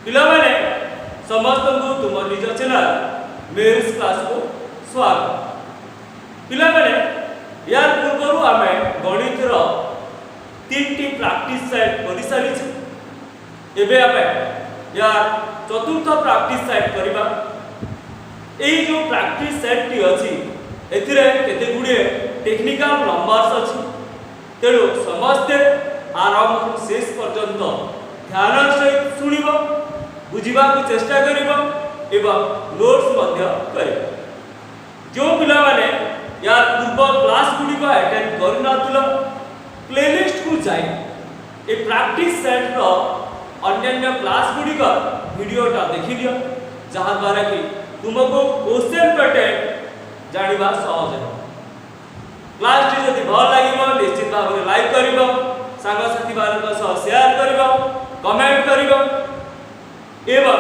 पिला माने समस्त को तुम निज चैनल मेरिस क्लास को स्वागत। पिला माने यार पूर्व आम गणित तीन प्रैक्टिस सेट कर सारी एबे आम यार चतुर्थ प्रैक्टिस सेट करबा। एई जो प्रैक्टिस सेट टी अछि एथिरे केते गुडे टेक्निकल नंबर्स अछि, तेणु समस्ते आरंभ शेष पर्यंत ध्यान सहित सुनिबो, बुझिबा को चेष्टा करिबो एवं नोट्स मध्य करिबो। जो पिला माने यार पूर्व क्लास गुडी को अटेंड करि नथिलो प्लेलिस्ट को जाई ए प्रैक्टिस सेट रो अन्य क्लास गुडी का वीडियोटा देखि लियो, जहां द्वारा कि तुमको क्वेश्चन पैटर्न जानिबा सहज हो। क्लास टी जदि भल लागिबो निश्चित भाव में लाइक करिबो, संग साथी बारन सह शेयर करिबो, कमेंट करिबो एवं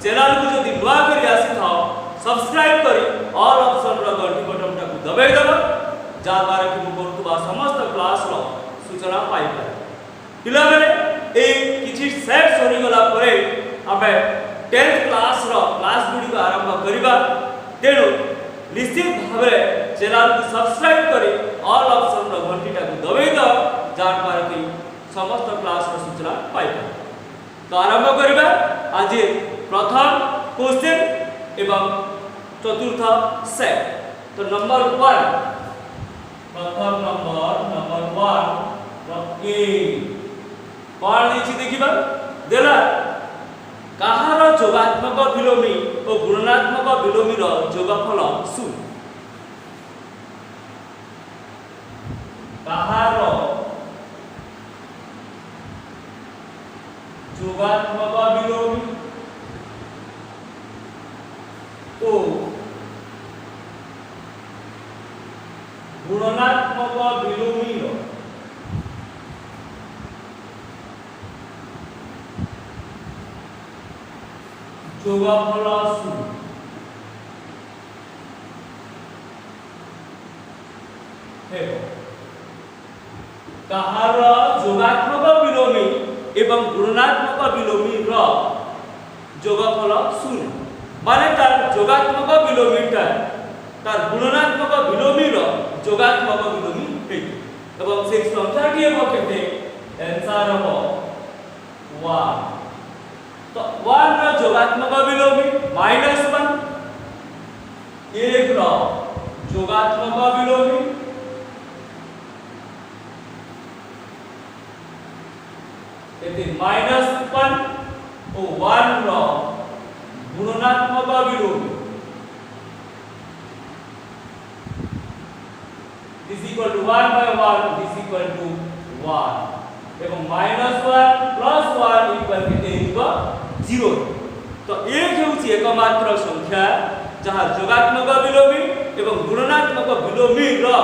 चैनल को जदि नुआ करी आसी थाओ सब्सक्राइब करी ऑल ऑप्शन रो घंटी बटन टा को दबाई देबो, जा द्वारा कि मु करतुबा समस्त क्लास रो सूचना पाई पारे। पिला माने ए किछि सेट सरी गला परे हमें 10th क्लास रो क्लास गुडी को आरंभ करिबा, तेणु निश्चित भाव में चैनल को सब्सक्राइब करी ऑल ऑप्शन रो घंटी टा को दबाई दो, जा द्वारा कि समस्त क्लास रो सूचना पाई पारे। तो आरंभ करिबा आज प्रथम क्वेश्चन एवं चतुर्थ सेट। तो नंबर 1 प्रथम नंबर 1 ए कोन लिखि देखिबा देला कहार जोगात्मक विलोमी और गुणात्मक विलोमी रो जोगफल शून्य। कहार जोगात्मक विलोमी ओ गुणात्मक विलोमी रो जोगफल शून्य। कहार जोगात्मक विलोमी एवं गुणात्मक विलोमी रो जोगफल शून्य माने तार जोगात्मक विलोमीटा तार गुणात्मक विलोमी रो जोगात्मक विलोमी हेतु एवं से संख्याटी हेबो केते आंसर हेबो 1। तो 1 रो जोगात्मक विलोमी -1, 1 रो जोगात्मक विलोमी एते -1 और 1 रो गुणात्मक विलोमी this equal to 1 by 1 this equal to 1 एवं -1 प्लस 1 इक्वल केते हिबो 0। तो एक हेउची एकमात्र संख्या जहां जोगात्मक विलोमी एवं गुणात्मक विलोमी रो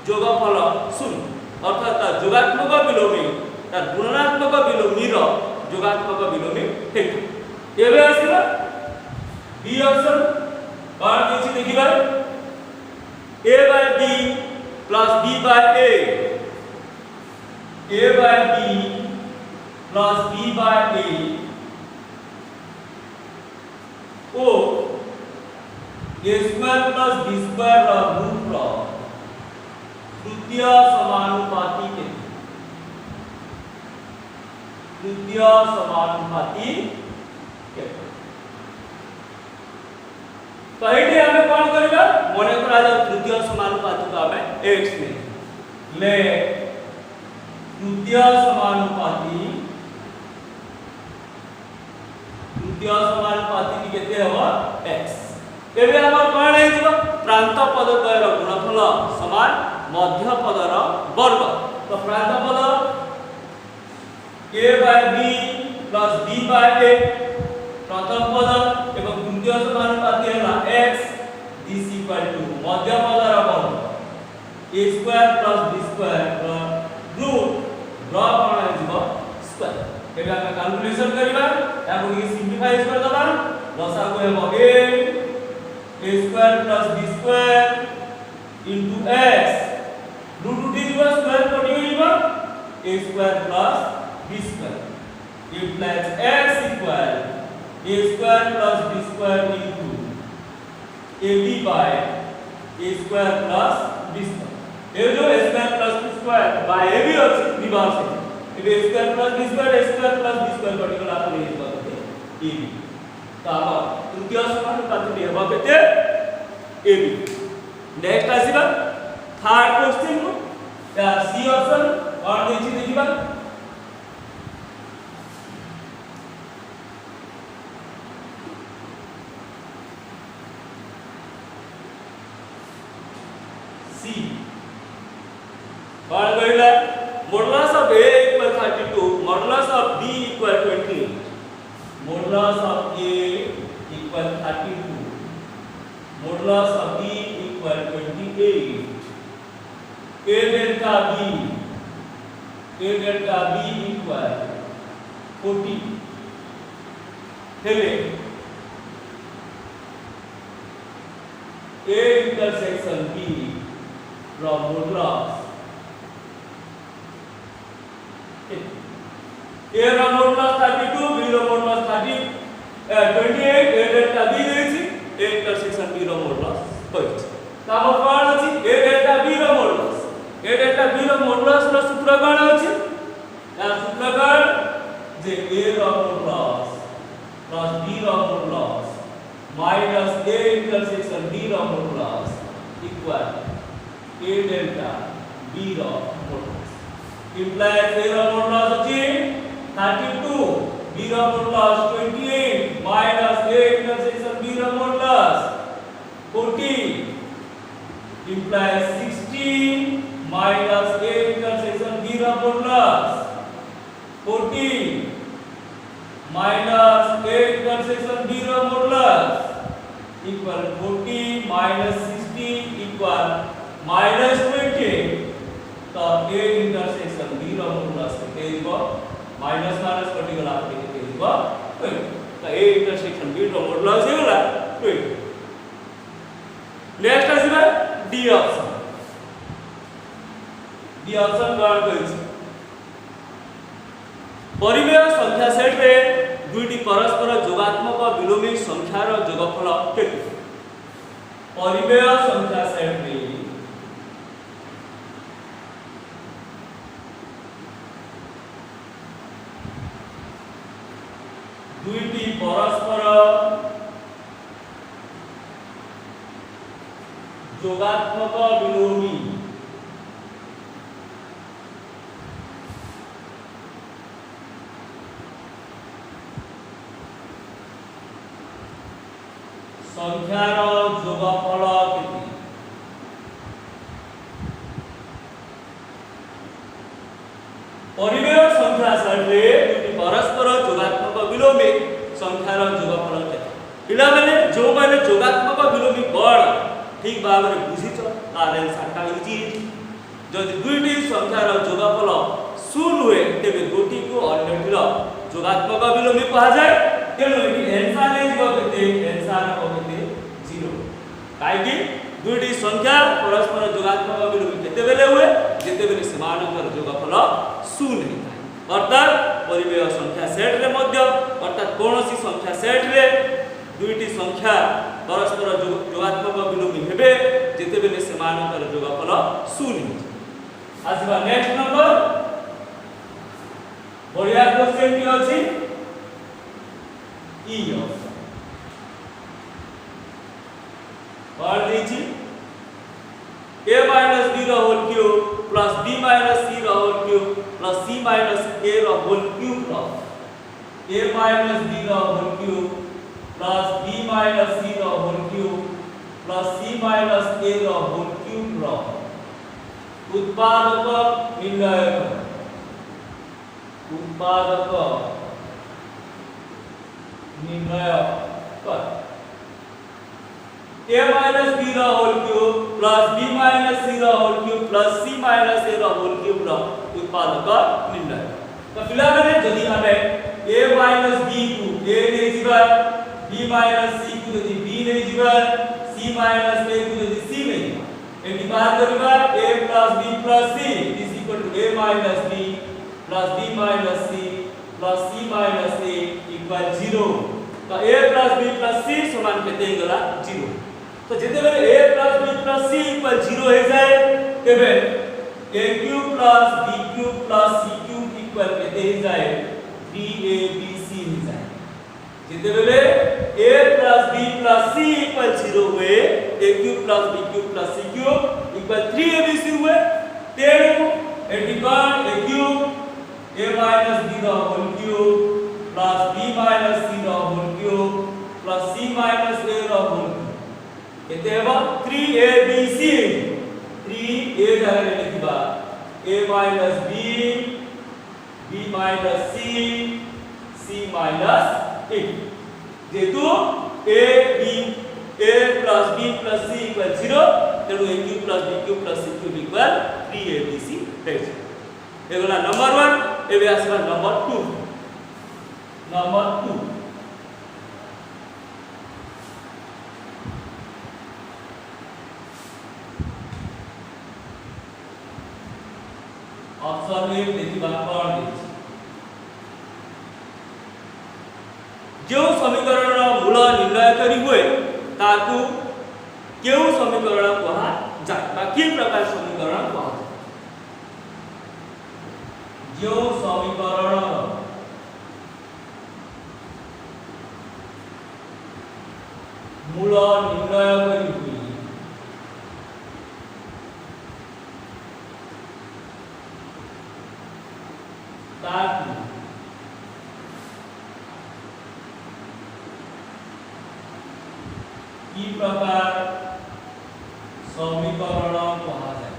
जोगफल शून्य, अर्थात जोगात्मक विलोमी तार गुणात्मक विलोमी रो जोगात्मक विलोमी हेतु। एबे आसीला बी ऑप्शन कोन दिछि देखिबा a by b plus b by a, a by b plus b by a ओ a square plus b square रो रूट रो तृतीय समानुपाती के तृतीय समानुपाती के। तो एठी हमें कोन करबा मने करा जा तृतीय समानुपाती को हमें x ले तृतीय समानुपाती की केते हो x। एबे हमर कोन हे जिवो प्रांत पद द्वयर गुणफल समान मध्य पदर वर्ग। तो प्रांत पद a by b plus b by a प्रथम पद एवं द्वितीय समानुपाती है x दिस इक्वल टू मध्य पदर वर्ग a square plus b square root रो कोन है जिवो स्क्वायर। एबे हम कैलकुलेशन करबा याको कि सिंपलीफाई कर दबा लसा को हेबो a square plus b square into x root उठी जिवो स्क्वायर कटि जिवो a square plus b square implies x equal a square plus b square into ab by a square plus b square. ये जो a square plus b square by ab ଅଛି विभाग से ये a square plus b square particular आपण ये करते ab तो अब तृतीय समानुपाती हेबा केते ab. नेक्स्ट आसीबा थर्ड क्वेश्चन को या सी ऑप्शन और देखि देखिबा सी कौन कहला modulus of a equal 32 modulus of b equal 20 modulus of a equal 32 modulus of b equal 28 a delta b equal 40 हेले a intersection b from modulus a ର modulus 32 b ର modulus 28 a delta b ଦେଇଛି a intersection b ର modulus କହିଛି ତାମ କଣ ଅଛି a delta b ର modulus ର ସୂତ୍ର କଣ ଅଛି या ସୂତ୍ର କଣ ଯେ a ର modulus plus b ର modulus minus a intersection b ର modulus equal a delta b ର modulus implies a ର modulus ଅଛି 32 b ର modulus 28 minus a intersection b ର modulus 40 implies 16 minus a intersection b ର modulus 40 minus a intersection b ର modulus equal 40 minus 16 equal minus 20 तो a intersection b ର modulus केते दिबो माइनस माइनस कटि गला केते दिबो तो a intersection b ର modulus हे गला 20. नेक्स्ट आसीबा डी ऑप्शन कौन कहिछि परिमेय संख्या सेट रे दुईटी परस्पर जोगात्मक विलोमी संख्यार जोगफल केते परिमेय संख्या सेट रे दुईटी परस्पर जोगात्मक विलोमी संख्यार जोगफल केते परिमेय संख्या सेट रे दुईटी परस्पर जोगात्मक विलोमी संख्यार जोगफल केते पिला माने जो माने जोगात्मक विलोमी कोन ठीक भाव में बुझिछ तार आंसर इजी जदि दुईटी संख्यार जोगफल शून्य हुए तेबे गोटी को अन्यटीर जोगात्मक विलोमी कहा जाय तेणु एटी आंसर हे जीव केते आंसर हो केते 0 काहे कि दुईटी संख्या परस्पर जोगात्मक विलोमी केते बेले हुए जेते बेले समानकर जोगफल शून्य होता अर्थात परिमेय संख्या सेट रे मध्य अर्थात कोनोसी संख्या सेट रे दुईटी संख्या परस्पर जोगात्मक विलोमी हेबे जेते बेले समानकर जोगफल शून्य आसीबा नेक्स्ट नंबर बढ़िया क्वेश्चन की अछि ई ऑप्शन और दीजिए a minus b रो whole cube plus b minus c रो whole cube plus c minus a रो होल क्यूब रो a minus b रो whole cube plus b minus c रो whole cube plus c minus a रो whole cube रो उत्पादक निर्णय उत्पादक निर्णय कर a minus b रो whole cube plus b minus c रो whole cube plus c minus a रो होल क्यूब रो उत्पादक निर्णय तो पिला माने जदी हमें a minus b को a नै जिबा b minus c को जदी b नै जिबा c minus a को जदी c नै जिबा एटी बात करबा a plus b plus c is equal to a minus b plus b minus c plus C minus A equal 0 तो a plus b plus c समान केते गला 0 तो जेते बेले a plus b plus c equal 0 हो जाए तेबे a cube plus b cube plus c cube equal केते हो जाए 3abc हो जाए जेते बेले a plus b plus c equal 0 हुए a cube plus b cube plus c cube equal 3abc हुए तेणु eighty cone a cube a minus b the whole cube plus b minus c the whole cube plus c minus a the whole cube केते हेबा 3abc 3a जागे लिखिबा a minus b b minus c c minus a जेतु a plus b plus c equal 0 तेणु a cube plus b cube plus c cube equal 3abc है एगोला number 1 एबे आसबा number 2 option A देखिबा cone this जो समीकरण मूल निर्णय करी हुए ताकू केउ समीकरण कहा जाय बा की प्रकार समीकरण कहा जो समीकरण मूल निर्णय करी हुई ताकि की प्रकार समीकरण कहा जाए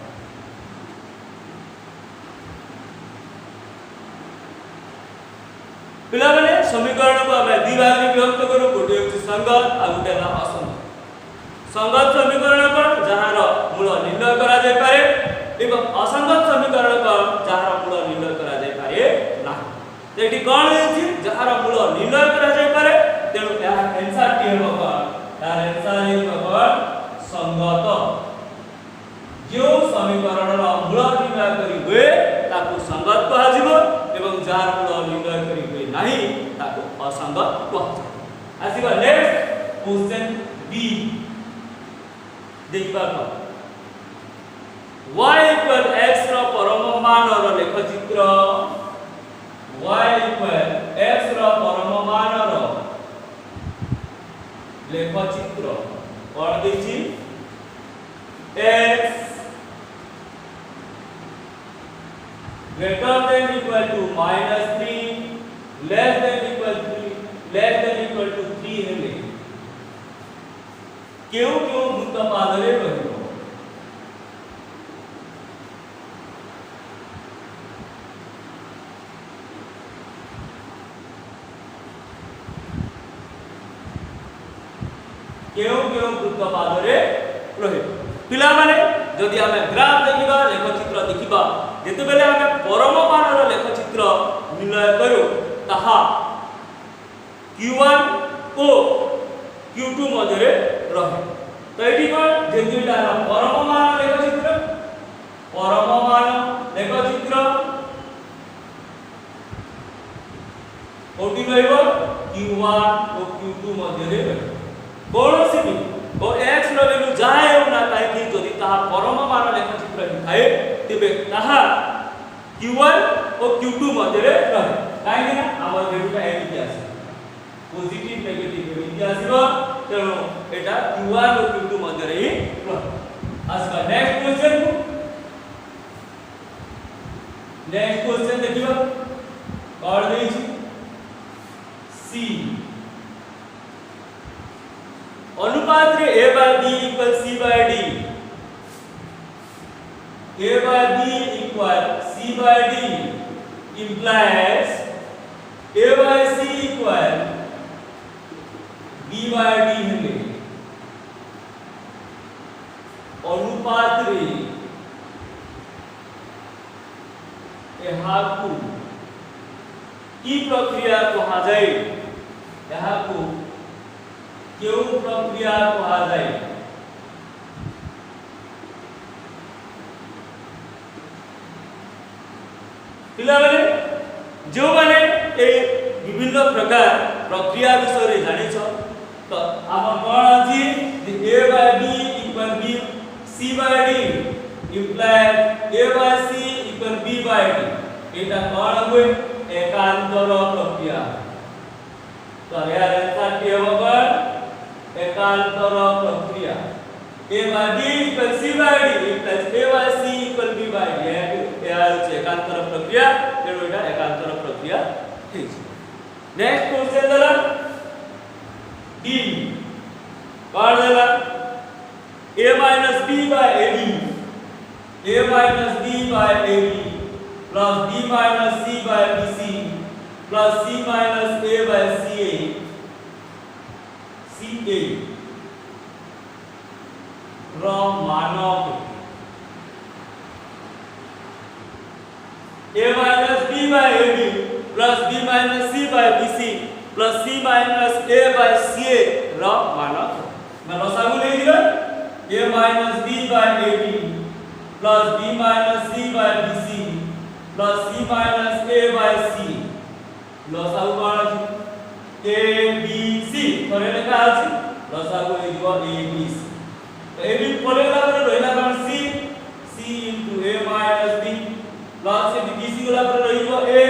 पिला माने समीकरण को हमें दि भाग में विभक्त करू गोटे होछि संगत आ गोटे ना असंगत संगत समीकरण कोन जहार मूल निर्णय करा जाय पारे एवं असंगत समीकरण कोन जहार मूल निर्णय करा जाय पारे ना तेटी कोन होछि जहार मूल निर्णय करा जाय पारे तेनु या आंसर टी हेबो कोन यार आंसर हेबो कोन संगत जो समीकरण रो मूल निर्णय करी हुए ताकू संगत कहा जिवो एवं जार मूल निर्णय करी हुए नहीं ताको असंगत कहा जाय आसीबा नेक्स्ट क्वेश्चन बी देखिबा को y equal x रो परम मान रो लेख चित्र y equal x रो परम मान रो लेख चित्र कोन देछि x greater than equal to -3 less than equal to 3 हेले केउ वृत्त पादरे रहिबो केउ वृत्त पादरे रहिबो पिला माने जदि हमें ग्राफ देखिबा लेख चित्र देखिबा जेते बेले हमें परम मानर लेख चित्र निर्णय करू ताहा q1 ओ q2 मध्य रे रहे तो एठी कोन जेतिटा परम मान लेख चित्र परम मान लेख चित्र कोठी रहइबो q1 ओ q2 मध्य रे रहे कोनोसी भी ओ x रो वैल्यू जाय ना काहे कि जदि ताहा परम मान लेख चित्र थाए तेबे ताहा q1 और q2 मध्य रे रहे काहे ना हमर वैल्यूटा एमिति आसे पॉजिटिव नेगेटिव एमिति आसीबो तेनो एटा q1 और q2 मध्य रे ही रहे आसबा नेक्स्ट क्वेश्चन देखिबा कोन देछि c अनुपात रे a by b equal c by d a by b equal c by d implies a by c equal b by d हेले अनुपात रे एहाकू की प्रक्रिया कहा जाए एहाकू केउ प्रक्रिया कहा जाए पिला माने जो माने ए विभिन्न प्रकार प्रक्रिया विषय जानिछ तो आम कोन अछि a by b equal b c by d implies a by c equal b by d एटा कोन होय एकांतर प्रक्रिया तो यार आंसर के होगा एकांतर प्रक्रिया a by b equal c by d implies a by c equal b by d यार एकांतर प्रक्रिया तेणु एटा एकांतर प्रक्रिया हे नेक्स्ट क्वेश्चन दला d कोन देला a minus b by ad a minus b by ad plus b minus c by bc plus c minus a by ca from मानक a minus b by ab plus b minus c by bc plus c minus a by ca ର मानक मैं लसागु ले दिबा a minus b by ab plus b minus c by bc plus c minus a by c लसागु कोन अछि a b c थोरे लेखा अछि लसागु ले दिबा a b c तो a b परेला पर रहिला कोन c into a minus b plus a b c गला पर रहिबो a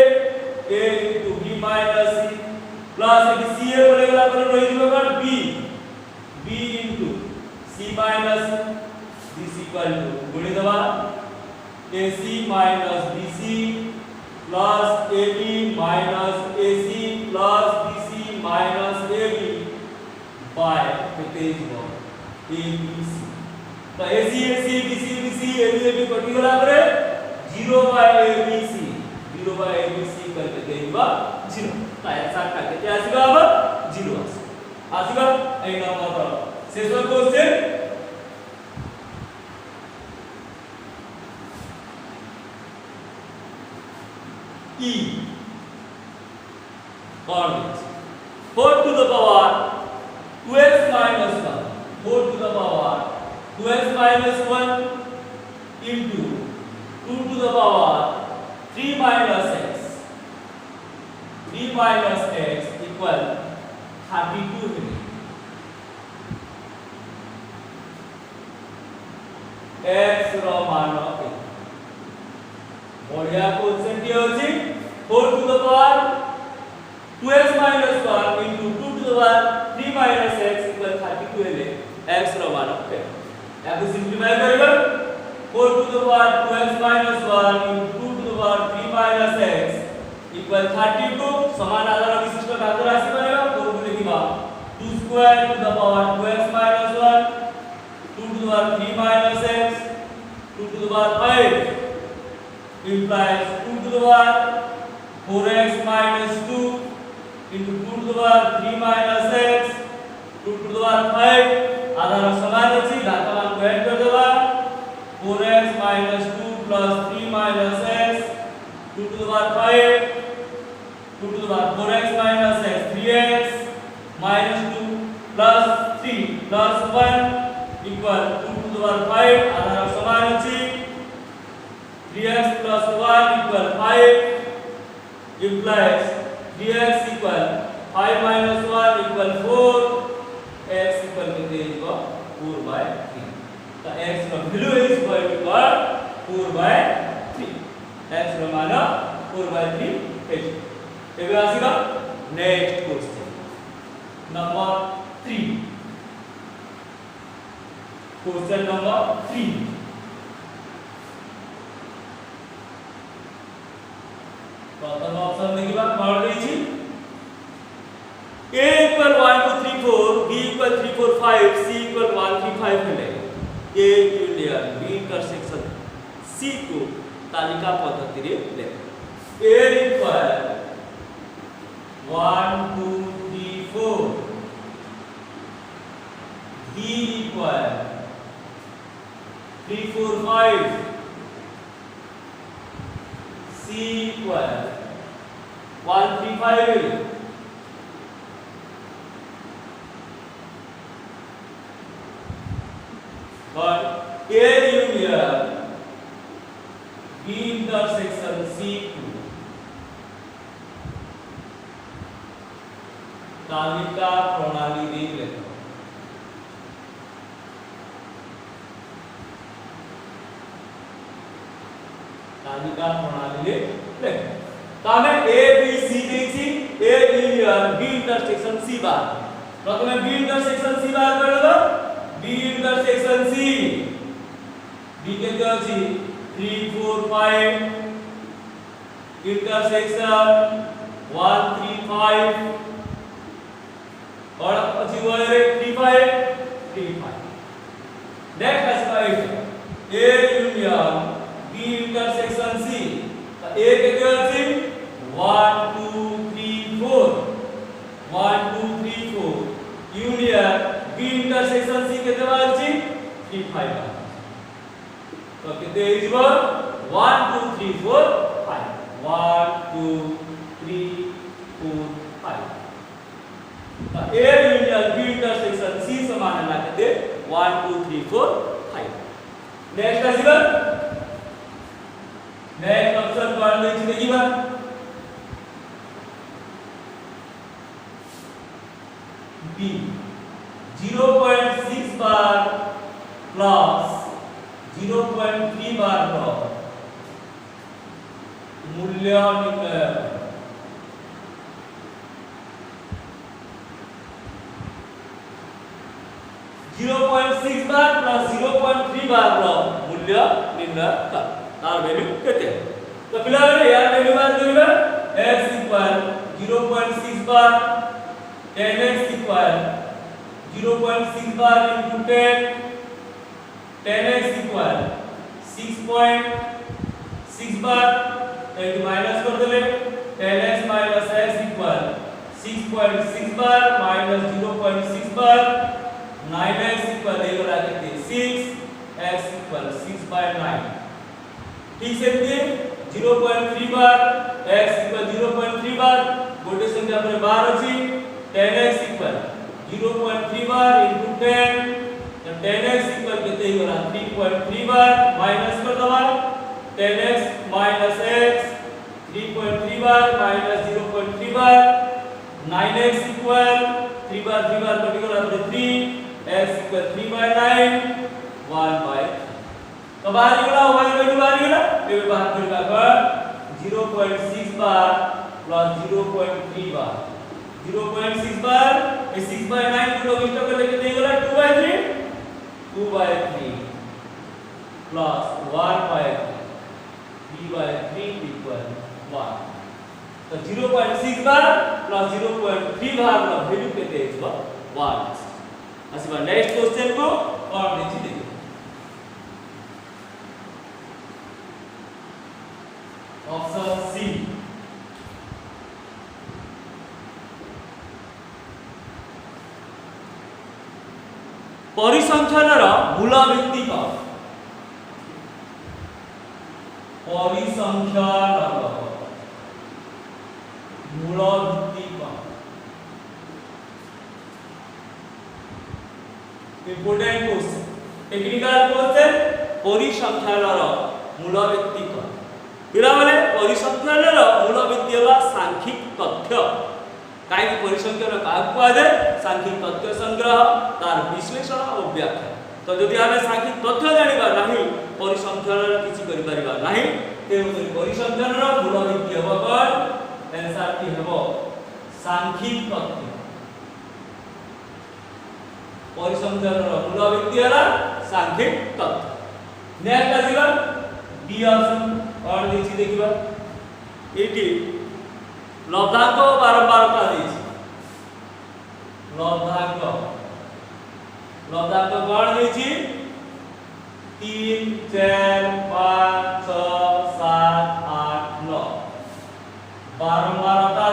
into b minus c plus a c a परेला पर रहिबो कोन b into c minus bc equal to गुणी दबा ac minus bc plus ab minus ac plus bc minus ab by किते हो abc तो ac ac bc bc ab ab कटि गला परे 0 by abc 0 by abc करके देबा 0 तो आंसर का केते आसीबा अब 0 आसीबा ए नंबर शेष question e coordinates 4 to the power 2x minus 1 4 to the power 2x minus 1 into 2 to the power 3 minus x 3 minus x equal 32 x रो मान बढ़िया क्वेश्चन के होची 4 to the power 2x minus 1 into 2 to the power 3 minus x equal 32 हेले x रो मान पे याको सिंपलीफाई करबा 4 to the power 2x minus 1 into 2 to the power 3 minus x equal 32 समान आधार विशिष्ट घात राशि बनेगा 4 को लिखिबा 2 square to the power 2x minus 1 2 to the power 3 minus x 2 to the power 5 implies 2 to the power 4x minus 2 into 2 to the power 3 minus x 2 to the power 5 आधार समान अछि घात मान को ऐड कर देबा 4x minus 2 plus 3 minus x 2 to the power 5 2 to the power 4x minus x 3x minus 2 plus 3 plus 1 equal 2 to the power 5 आधार समान अछि 3x plus 1 equal 5 implies 3x equal 5 minus 1 equal 4 x equal कितने होगा 4 by 3 तो x का value is equal to 4 by 3 x रो मान 4 by 3 है एबे आसीबा next question number 3 question number 3 प्रथम ऑप्शन देखिबा कोन देछि a equal 1 2 3 4 b equal 3 4 5 c equal 1 3 5 हेले a union b intersection c को तालिका पद्धति रे लेख a equal 1 2 3 4 b equal 3 4 5 c equal 1 3 5 but a union b intersection c2 तालिका प्रणाली रे लेख तालिका प्रणाली रे लेख तामे ए बी सी देछि A union B intersection C bar प्रथमे बी इंटरसेक्शन सी बार करबो बी इंटरसेक्शन सी बी केते अछि 3 4 5 इंटरसेक्शन 1 3 5 और अछि वरे 3 5 3 5 next is A union B intersection C A केते अछि 1 2 3 4 1 2 3 4 यूनियन बी इंटरसेक्शन सी केते बार अछि 3 5 तो केते हिजबो 1 2 3 4 5 1 2 3 4 5 तो A union B intersection C समान है केते 1 2 3 4 5 नेक्स्ट आइबो नेक्स्ट ऑप्शन पर देखि देखिबा बी 0.6 बार प्लस 0.3 बार रो मूल्य निर्णय 0.6 बार प्लस 0.3 बार रो मूल्य निर्णय कर तार वैल्यू केते तो पिला यार वैल्यू बार करिबा x इक्वल 0.6 बार 10x इक्वल 0.6 बार into 10 10x इक्वल 6.6 बार तो माइनस कर देबे 10x minus x इक्वल 6.6 बार minus 0.6 बार 9x इक्वल देगला केते 6 x इक्वल 6/9 ठीक से 0.3 बार x इक्वल 0.3 बार गोटे संख्या पर बार अछि 10x इक्वल 0.3 बार into 10 तो 10x इक्वल केते होला 3.3 बार माइनस कर दबा 10x minus x 3.3 बार minus 0.3 बार 9x इक्वल 3 बार कट गला तो 3 x इक्वल 3/9 1/3 तो बाहर गला y वैल्यू बाहर गला ए बाहर करबा पर 0.6 बार प्लस 0.3 बार 0.6 बार ए 6/9 को लॉग कर लेके दे गला 2/3 प्लस 1/3 3/3 इक्वल 1 तो 0.6 बार प्लस 0.3 बार रो वैल्यू केते हिजबो 1 आसीबा नेक्स्ट क्वेश्चन को और देखि देखि ऑप्शन सी परिसंख्यानर मूल भित्ति को परिसंख्यानर मूल भित्ति को इंपोर्टेंट क्वेश्चन टेक्निकल क्वेश्चन परिसंख्यानर मूल भित्ति को पिला माने परिसंख्यानर मूल भित्ति होला सांख्यिक तथ्य काई परिसंख्यान का कुआ जाय सांख्यिक तथ्य संग्रह तार विश्लेषण और व्याख्या तो जदि आमे सांख्यिक तथ्य जानिबा नाही परिसंख्यानर किछि करि परिबा नाही तेनु परिसंख्यानर मूल भित्ति हबो कोन आंसर की हबो सांख्यिक तथ्य परिसंख्यानर मूल भित्ति होला सांख्यिक तथ्य नेक्स्ट आसीबा बी ऑप्शन और देखि देखिबा एटी लब्धांक बारंबारता देछि लब्धांक कोन देछि 3 4 5 6 7 8 9 बारंबारता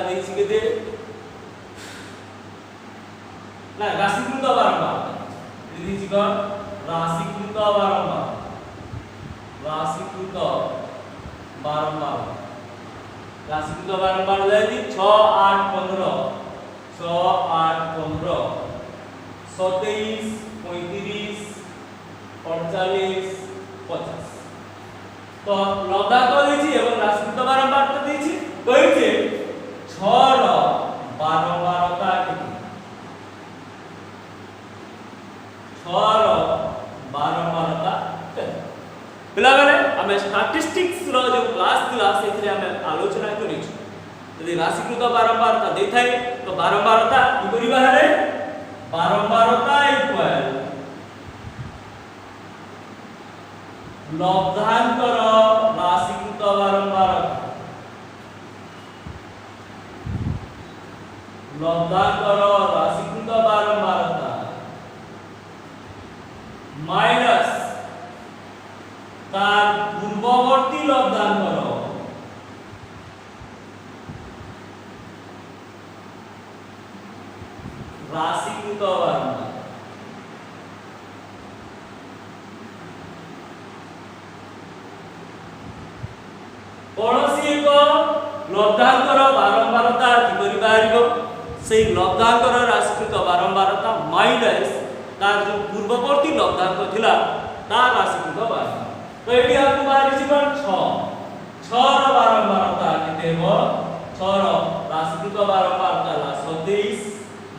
देछि केते ना राशिकृत बारंबारता देछि कोन राशिकृत बारंबार जायति 6 8 15 27 35 48 50 तो लब्धांक देछि एवं राशिकृत बारंबार देछि कहिছে जदि राशिकृत बारंबारता दे थाए तो बारंबारता कि करी बाहरे बारंबारता इक्वल लब्धांतर राशिकृत बारंबारता लब्धांतर राशिकृत बारंबारता माइनस तार पूर्ववर्ती लब्धांतर राशिकृत बारंबारता कौनसी एक लब्धांतर बारंबारता किपरि बाहरिबो से लब्धांतर राशिकृत बारंबारता माइनस तार जो पूर्ववर्ती लब्धांक थिला तार राशिकृत बारंबारता तो एटी आपको बाहरी जीवन 6 रो बारंबारता केते हो 6 रो राशिकृत बारंबारता ला 27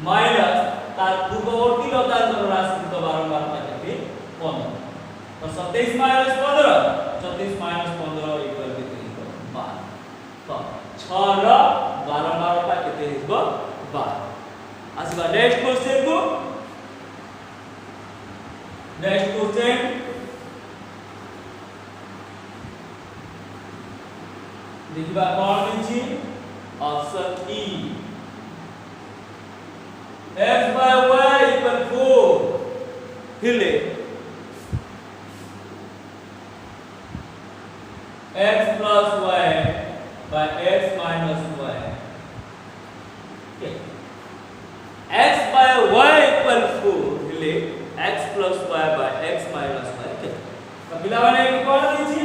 माइनस तार पूर्ववर्ती लब्धांक राशिकृत बारंबारता केते 15 तो 27 माइनस 15 36 माइनस 15 इक्वल केते हो 12 तो 6 रो बारंबारता केते हो 12 आसीबा नेक्स्ट क्वेश्चन को नेक्स्ट क्वेश्चन देखिबा कोन अछि option E x by y equal 4 हिले x plus y by x minus y x by y equal 4 हिले x plus y by x minus y तो पिला माने कोन अछि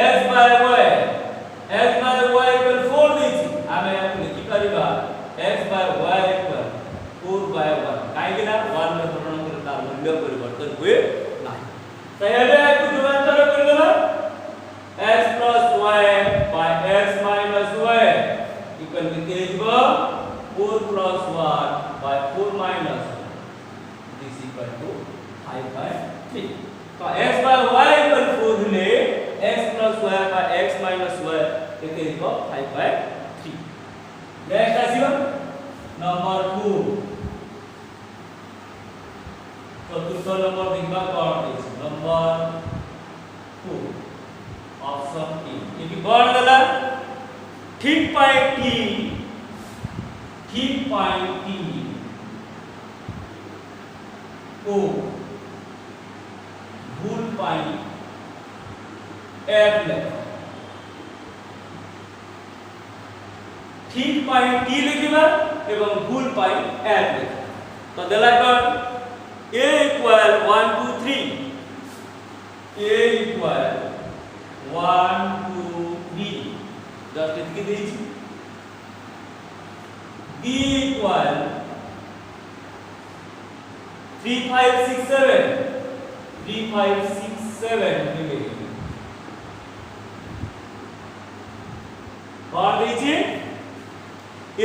x by y x by y equal 4 दैछि आमे लिखि परिबा x by y equal 4 by 1 काहे ना 1 में हरण करे तार मूल्य परिवर्तन हुए नाही तो एबे को जुगांतर कर देबा x plus y by x minus y equal केते हिबो 4 plus 1 by 4 minus this equal to 5 by 3 तो x by y equal 4 हले x plus y by x minus y केते हिबो 5 by 3 नेक्स्ट आसीबो नंबर 2 चतुर्थ नंबर देखबा कोन अछि नंबर 2 ऑप्शन ए ये कोन देला ठीक पाई t को भूल पाई f ले ठीक पाई t लिखिबा एवं भूल पाई f लिखिबा तो देला कोन a equal 1 2 3 a equal 1 2 3 just इतकी देछि b equal 3 5 6 7 3 5 6 7 मिले और देछि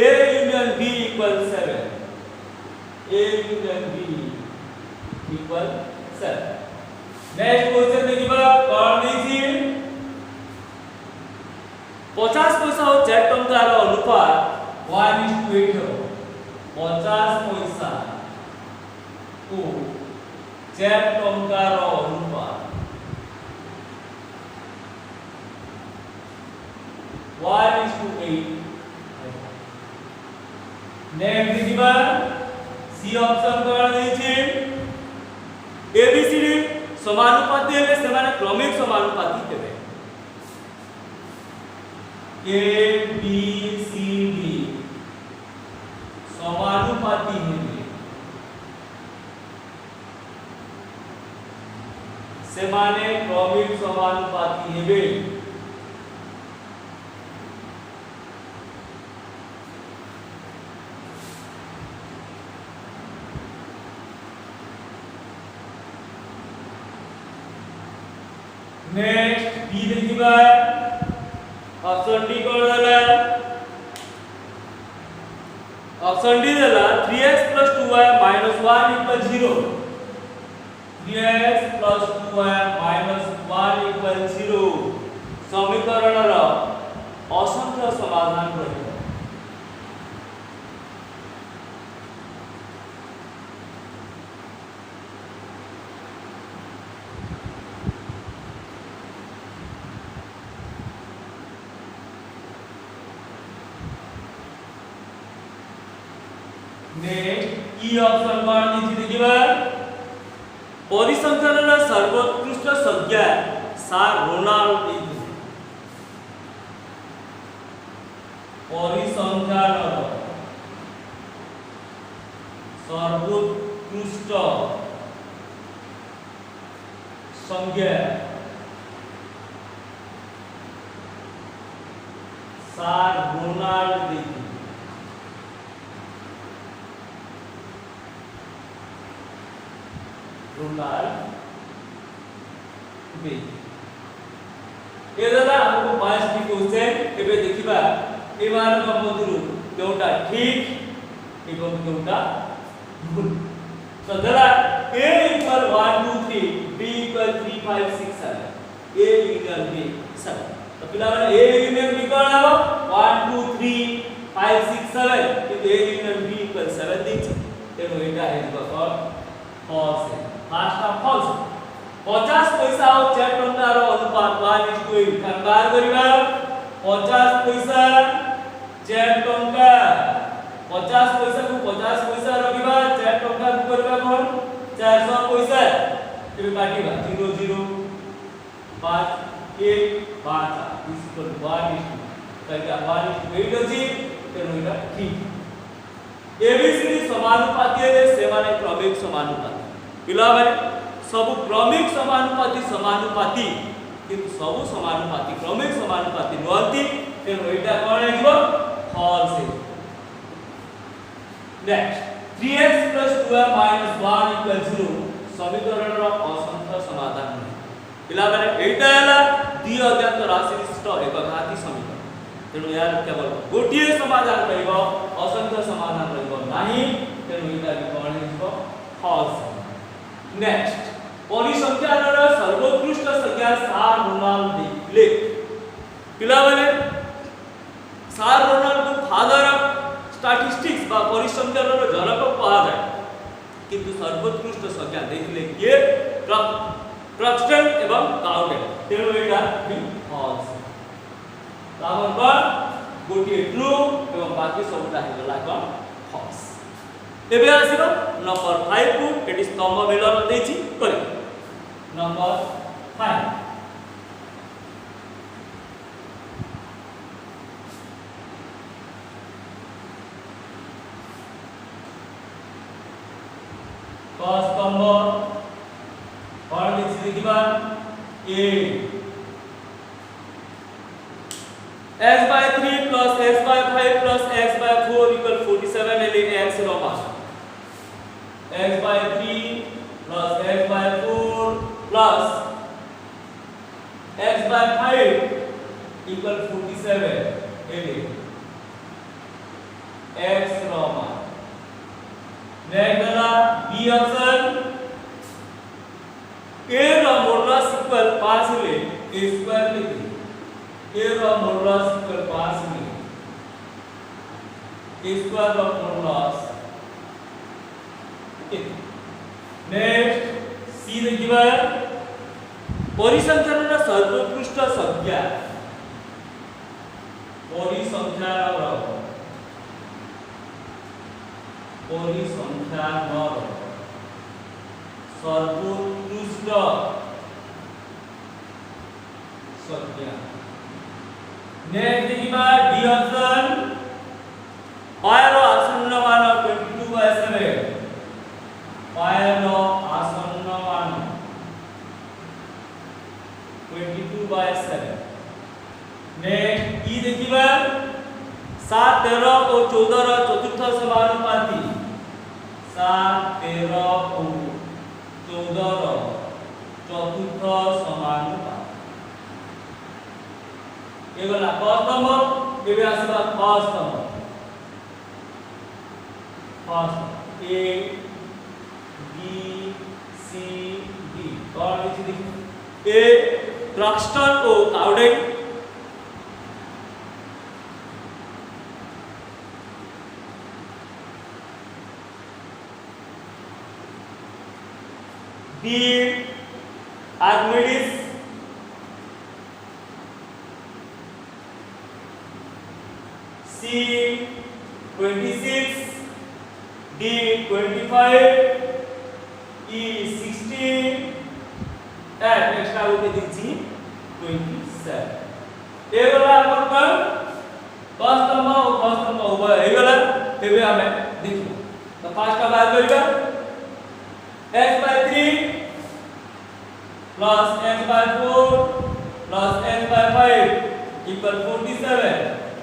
a union b equal 7 a union b equal 7 next question देखिबा कोन देछि 50 पैसा और 4 टंकार अनुपात 1:8 हो 50 पैसा को 4 टंकार अनुपात 1:8 नेक्स्ट देखिबा सी ऑप्शन कोन देछि एबीसीडी समानुपाती हेले सेमाने क्रमिक समानुपाती हेबे ए बी सी डी समानुपाती हेबे सेमाने क्रमिक समानुपाती हेबे नेक्स्ट बी देखिबा ऑप्शन डी कोन देला ऑप्शन डी देला 3x 2y 1 0 3x 2y 1 0 समीकरण रो असंख्य समाधान रहिबो नेक्स्ट ई ऑप्शन कोन दिछि देखिबा परिसंख्यानर सर्वोत्कृष्ट संज्ञा सार रोनाल्ड देथिले परिसंख्यानर सर्वोत्कृष्ट संज्ञा सार रोनाल्ड देथिले रोनाल्ड बे ए दादा हमको पांच टी क्वेश्चन एबे देखिबा ए मान मधुरु केउटा ठीक एवं केउटा भूल तो दादा a equal 1 2 3 b equal 3 5 6 7 a union b 7 तो पिला माने a union b कोन हबो 1 2 3 5 6 7 कि a union b equal 7 दिछ तेनो एटा हेबो कोन false है फास्ट ऑफ फॉल्स 50 पैसा और 4 टंकार अनुपात 1:8 कंबार करिबा 50 पैसा 4 टंका 50 पैसा को 50 पैसा रखिबा 4 टंका को करबा कोन 400 पैसा एबे काटिबा 0 0 5 1 5 इक्वल 1:8 कहिया 1:8 अछि तेनो एटा ठीक एबीसीडी समानुपाती है से माने क्रमिक समानुपाती पिला माने सब क्रमिक समानुपाती किंतु सब समानुपाती क्रमिक समानुपाती नहंती तेनो एटा कोन हेजिबो फॉल्स है नेक्स्ट 3x 2y 1 0 समीकरण रो असंख्य समाधान है पिला माने एटा हला द्वि अज्ञात राशि विशिष्ट एकघाती समीकरण तेनो यार केवल गोटिए समाधान रहइबो असंख्य समाधान रहइबो नाही तेनो एटा भी कोन हेजिबो फॉल्स नेक्स्ट परिसंख्यानर सर्वोत्कृष्ट संज्ञा सार रोनाल्ड देथिले पिला माने सार रोनाल्ड को फादर ऑफ स्टैटिस्टिक्स बा परिसंख्यानर जनक कहा जाय किंतु सर्वोत्कृष्ट संज्ञा देथिले के क्रक्सटन एवं काउडेल तेनो एटा भी फॉल्स तापर पर गोटे ट्रू एवं बाकी सबटा हेगला कोन फॉल्स एबे आसीबो नंबर 5 को एटी स्तंभ मिलन देछि करी नंबर 5 क स्तंभ और देछि देखिबा a x by 3 plus x by 5 plus x by 4 equal 47 एले x रो मान x by 3 plus x by 4 plus x by 5 equal 47 एले x रो मान नेक्स्ट वाला b ऑप्शन a रो मॉडुलस इक्वल 5 ले a स्क्वायर लिखी a रो मॉडुलस इक्वल 5 ले a स्क्वायर रो मॉडुलस नेक्स्ट सी देखिबा परिसंख्यानर सर्वोत्कृष्ट संज्ञा परिसंख्यानर सर्वोत्कृष्ट संज्ञा नेक्स्ट देखिबा डी ऑप्शन पायर आसन्न मान 22/7 पायर आसन्न मान 22/7 नेक्स्ट ई देखिबा 7 13 और 14 रो चतुर्थ समानुपाती 7 13 और 14 रो चतुर्थ समानुपाती एगला क स्तंभ एबे आसीबा क स्तंभ first A B C D कौन लिखि देखि ए क्रक्सटन ओ काउडेल B Archimedes C 26 D 25 E 16 and extra होके दिछि 27 ए वाला हमर पर cos स्तंभ और cos स्तंभ उभय हे गला तेबे हमें देखियो तो फास्ट का बात करिबा x by 3 plus x by 4 plus x by 5 equal 47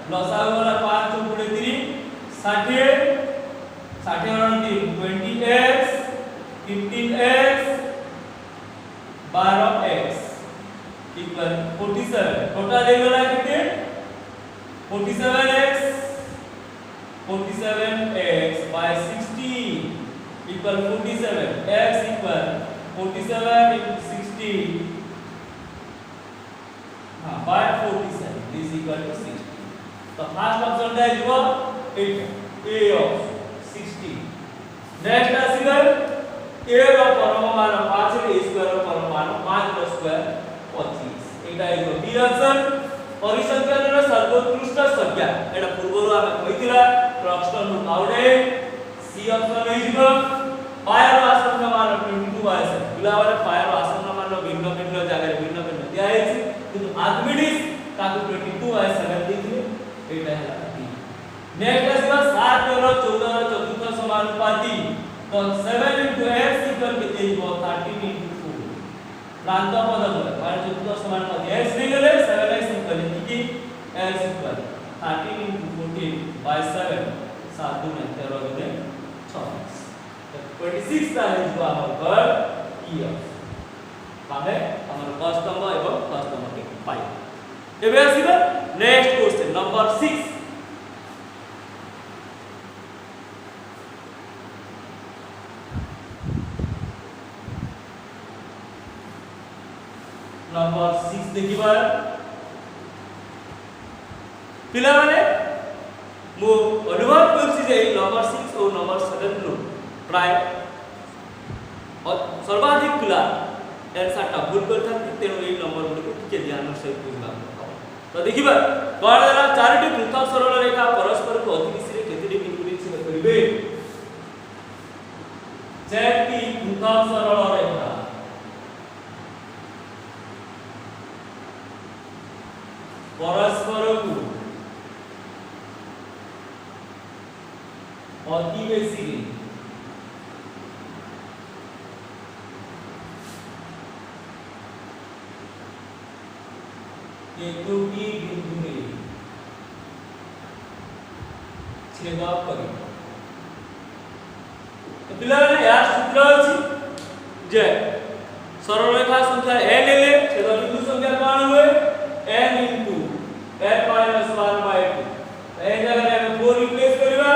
plus आ वाला 5 गुणे 3 60 60 और 3 20x 15x 12x equal 47 total ले वाला कितने 47x by 16 equal 47 x equal 47 into 60 by 47 this equal to 60 तो फर्स्ट ऑप्शन टा जीवो 8 a of 60 नेक्स्ट आसीबे a रो परमान 5 रे square rho Parman 5 row square 25 Etah is B option परिसंख्यानर सर्वोत्कृष्ट संख्या एटा पूर्वरो हम कहितिला प्रॉक्सटन नु आउडे सी ऑप्शन होई जीवो पायर आसन मान 22 आसे पिला वाले पायर आसन मान भिन्न भिन्न जगह भिन्न भिन्न दिया है किंतु आर्किमिडीज ताकू 22 आए 7 दिथिले एटा है नेक्स्ट आसीबा 7 और 14 और चतुर्थ समानुपाती तो 7 into x equal केते जीवो 13 into 4 प्रांत पद बोले माने चतुर्थ समानुपाती x नहीं गेले 7x equal की x equal 13 into 14 by 7 7 2 13 गुणे 26 तो 26 ता है जो हमर ई माने हमर cos स्तंभ एवं cos स्तंभ के पाई एबे आसीबा नेक्स्ट क्वेश्चन नंबर 6 नंबर 6 देखिबा पिला माने मो अनुभव करछि जे नंबर 6 और नंबर 7 नु प्राय और सर्वाधिक पिला आंसर टा भूल करथा तेनो ए नंबर गुडी के ध्यान से बुझबा तो देखिबा कोन देला चारटी पृथक सरल रेखा परस्पर को अतिकिसी रे केतेडी बिंदु रे छेद करिवे चारटी पृथक सरल रेखा परस्पर को अति बेसी केतुटी बिंदु रे छेद करिब तो पिला ने यार सूत्र अछि जे सरल रेखा संख्या n ले छेद बिंदु संख्या कोन हुए n into n minus 1 by 2 तो ए जगह में 4 रिप्लेस करिबा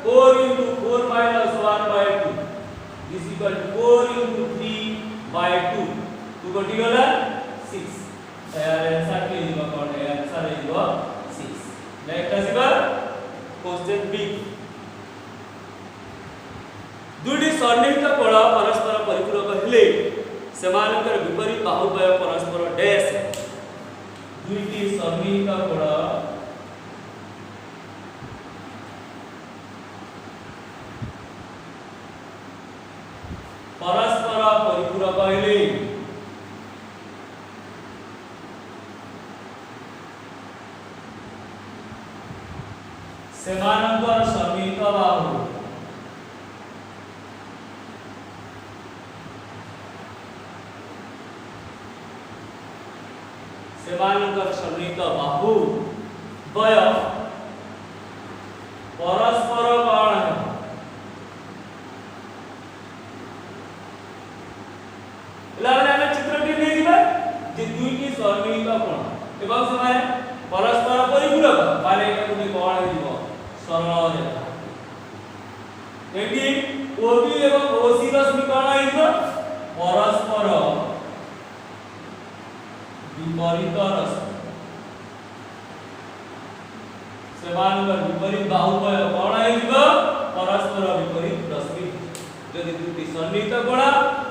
4 into 4 minus 1 by 2 is equal to 4 into 3 by 2 2 कटी गला 6 यार आंसर के जीवा कोन है आंसर है जीवा 6 नेक्स्ट आसीबा क्वेश्चन बी दुडी सन्निहित कोण परस्पर परिपूरक हेले सेमानकर विपरीत बाहुबय परस्पर डैश दुईटी सन्निहित कोण परस्पर परिपूरक हेले सेमानकर सन्निहित बाहु सेमानकर सन्निहित बाहु द्वय परस्पर कोण है लाने हम चित्रटी नै दिबा जे दुईटी सन्निहित कोण एवं समाने परस्पर परिपूरक माने एटा कोण है जीव सरल रेखा एटी ओबी एवं ओसी रो समीकरण आइबो परस्पर विपरीत रश्मि सेमानकर विपरीत बाहुबय कोण आइबो परस्पर विपरीत रश्मि यदि दुटी सन्निहित कोण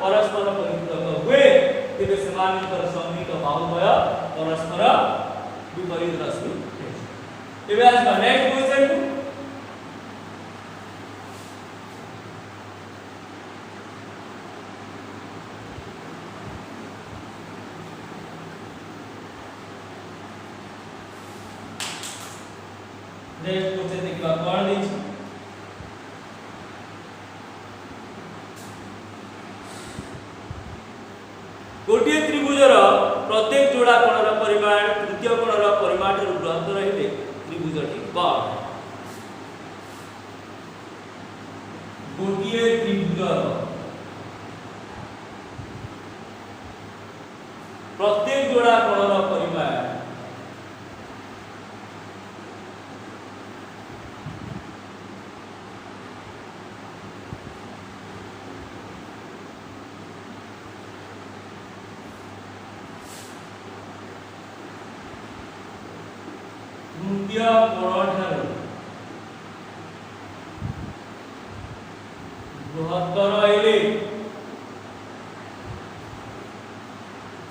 परस्पर परिपूरक हुए तेबे सेमानकर सन्निहित बाहुबय परस्पर विपरीत रश्मि एबे आज नेक्स्ट क्वेश्चन नेक्स्ट क्वेश्चन देखिबा कोन देछि गोटिए त्रिभुजर प्रत्येक जोड़ा कोणर परिमाण तृतीय कोणर परिमाण ठाରୁ बृहत रहिले त्रिभुजटी कोन गोटिए त्रिभुजर प्रत्येक जोड़ा कोणर परिमाण तृतीय कोण ठाରୁ बृहत रहिले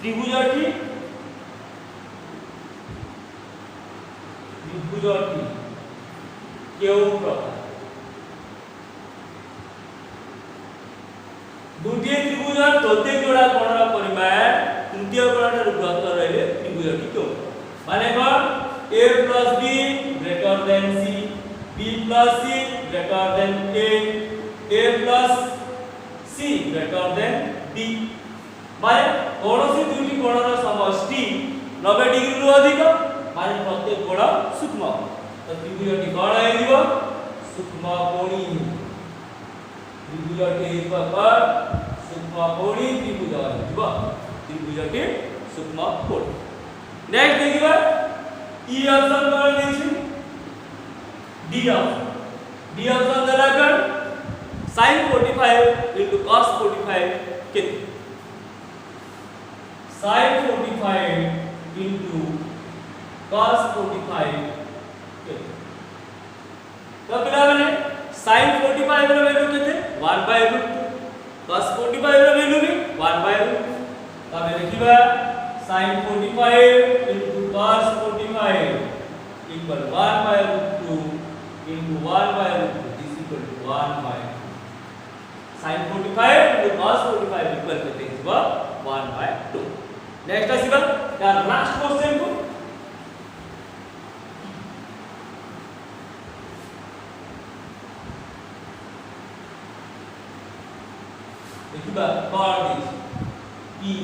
त्रिभुजटी केउ प्रकार गोटिए त्रिभुजर प्रत्येक जोड़ा कोणर परिमाण तृतीय कोण ठाରୁ बृहत रहिले त्रिभुजटी केउ माने कोन a plus b greater than c b plus c greater than a plus c greater than d माने कोनोसी दुईटी कोणर समष्टि 90 डिग्री रु अधिक माने प्रत्येक कोण सूक्ष्म तो त्रिभुजटी कोण हे दिबो सूक्ष्म कोणी त्रिभुजटी पर सूक्ष्म कोणी त्रिभुज हे दिबो त्रिभुजटी सूक्ष्म कोण नेक्स्ट देखिबा ई ऑप्शन कोन देछि डी ऑप्शन देला कर sin 45 into cos 45 केते sin 45 into cos 45 केते तो पिला माने sin 45 रो वैल्यू केते 1/√2 cos 45 रो वैल्यू भी 1/√2 तबे लिखिबा sin 45 into cos 45 equal 1/√2 into 1/√2 is equal to 1/2 sin 45 into cos 45 equal to 1/2 next आसीबा यार लास्ट क्वेश्चन को देखिबा कोन ई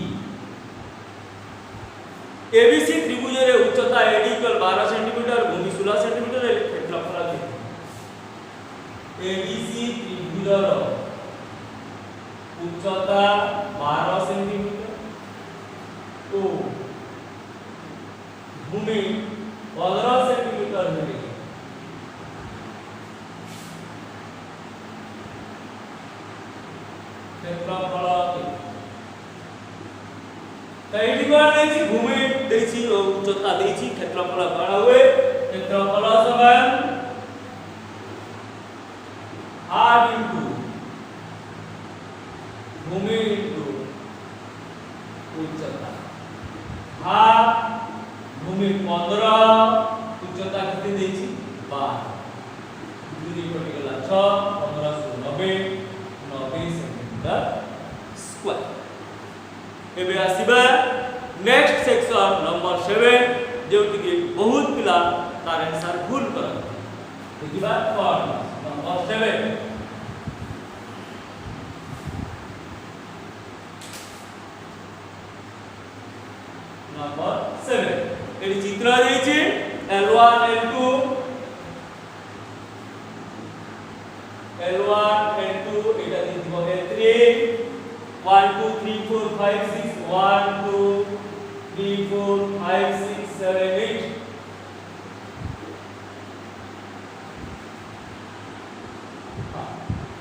एबीसी त्रिभुज रे उच्चता AD इक्वल 12 सेंटीमीटर भूमि 16 सेंटीमीटर रे क्षेत्रफल केते एबीसी त्रिभुज रो उच्चता 12 सेंटीमीटर तो भूमि 15 सेंटीमीटर है क्षेत्रफल कैडी कोन देछि भूमि देछि उच्चता देछि क्षेत्रफल कोन हुए क्षेत्रफल समान r into भूमि into उच्चता r भूमि 15 उच्चता कितने देछि 12 दूरी कटि गेला 6 15 से 90 सेंटीमीटर स्क्वायर एबे आसीबा नेक्स्ट सेक्शन नंबर 7 जेउति कि बहुत पिला तार आंसर भूल करन देखिबा कोन नंबर 7 नंबर 7 एडी चित्र देछि L1 L2 एटा दिबो L3 1 2 3 4 5 6 1 2 3 4 5 6 7 8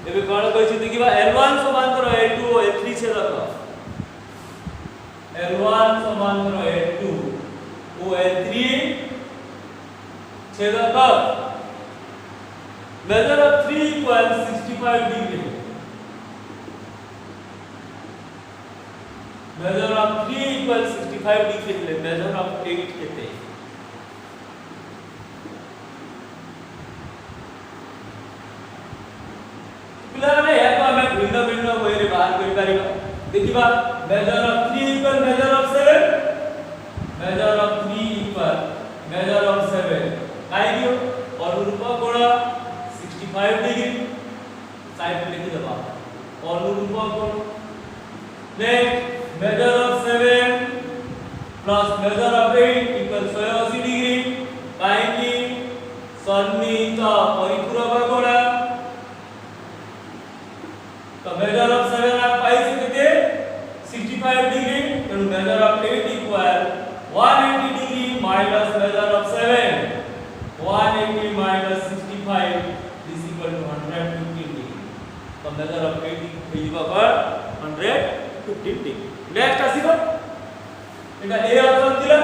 एबे कोन कहै देखिबा L1 समांतर L2 L3 छेदक L1 समांतर L2 ओ L3 छेदक measure of 3 equals 65 degree measure of 3 equals 65 degree measure of 8 केते पिला रे या तो हमें भिन्न भिन्न वे रे बाहर कर परिबा देखिबा measure of 3 equal measure of 7 measure of 3 equal measure of 7 काई दियो अनुरूप कोण 65 डिग्री साइड पे लिख दबा अनुरूप कोण next measure of 7 plus measure of 8 equal 180 degree काहेकि सन्निहित परिपूरक कोण तो मेजर ऑफ 7 आप पाइसे केते 65 डिग्री तेणु measure of 8 equal 180 degree minus measure of 7 180 minus 65 is equal to 115 degree तो मेजर ऑफ 8 इक्वल पर 115 degree next आसीबो Etah A option थिला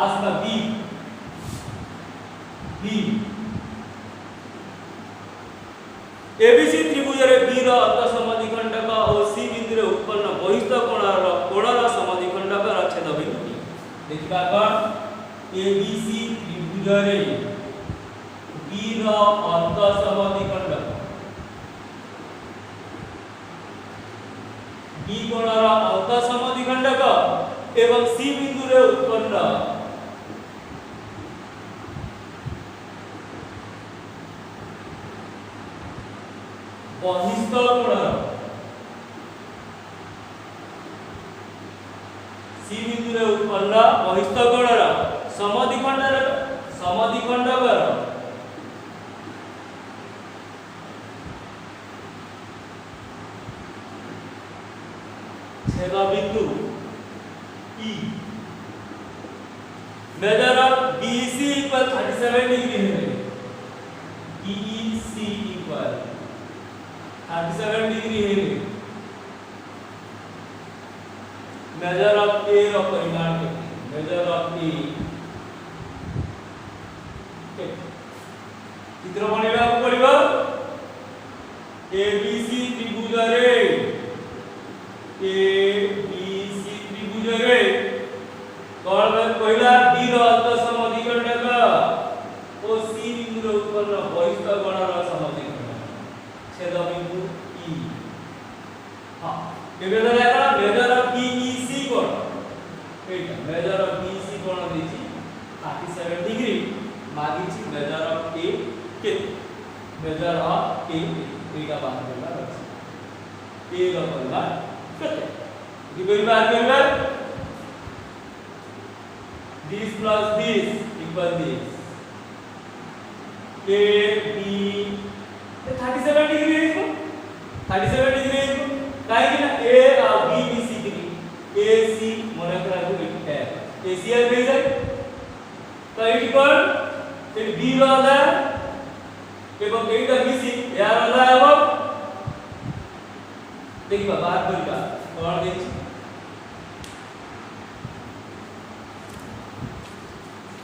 आसना बी एबीसी त्रिभुज रे बी रो अर्ध समद्विखंडक और सी बिंदु रे उत्पन्न बहिस्थ कोणर समद्विखंडक रो छेद बिंदु देखिबा कोन एबीसी त्रिभुज रे बी रो अर्ध समद्विखंडक बी कोणर अर्ध समद्विखंडक एवं सी बिंदु रे उत्पन्न बहिस्थ कोण सी बिंदु रे उत्पन्न बहिस्थ कोणर समद्विखंडकर छेद बिंदु E measure of BEC equal 37 degree है BEC इक्वल 37 डिग्री है मेजर ऑफ ए रो परिमाण केते मेजर ऑफ ए चित्र बनेबा पड़िबो ABC त्रिभुज रे ABC त्रिभुज रे कोण पहिला बी रो अर्ध समद्विखंडक ओ सी बिंदु रे उत्पन्न बहिस्थ कोणर समद्विखंडक छेद बिंदु ई हां केबे देखा मेजर ऑफ BEC कोण एटा मेजर ऑफ BEC कोण देछि 37 डिग्री मागिछि मेजर ऑफ ए के मेजर ऑफ ए एटा बात करला अछि ए रो परिमाण केते कि परिमाण करबा this plus this equal this a b 37 degree है 37 डिग्री है काहे कि ना a और b b c degree a c मन करा को है a c है भेज तो एटी कोण ए b रो आधा एवं एटा b c यार आधा अब देखिबा बात करिबा कोण देखि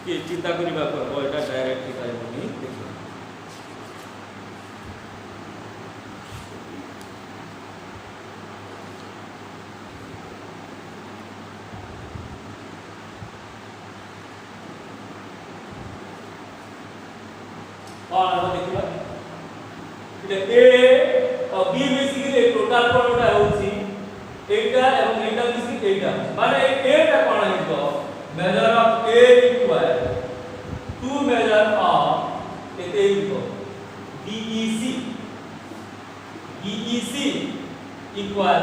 कि चिंता करिबा को एटा डायरेक्ट लिखाइबनी देखिबा और देखिबा इते ए और बी बेसिकली टोटल कोणटा होछि एटा एवं एटा बेसिकली एटा माने एटा कोण हितो measure of a equal to measure of एते हितो BEC equal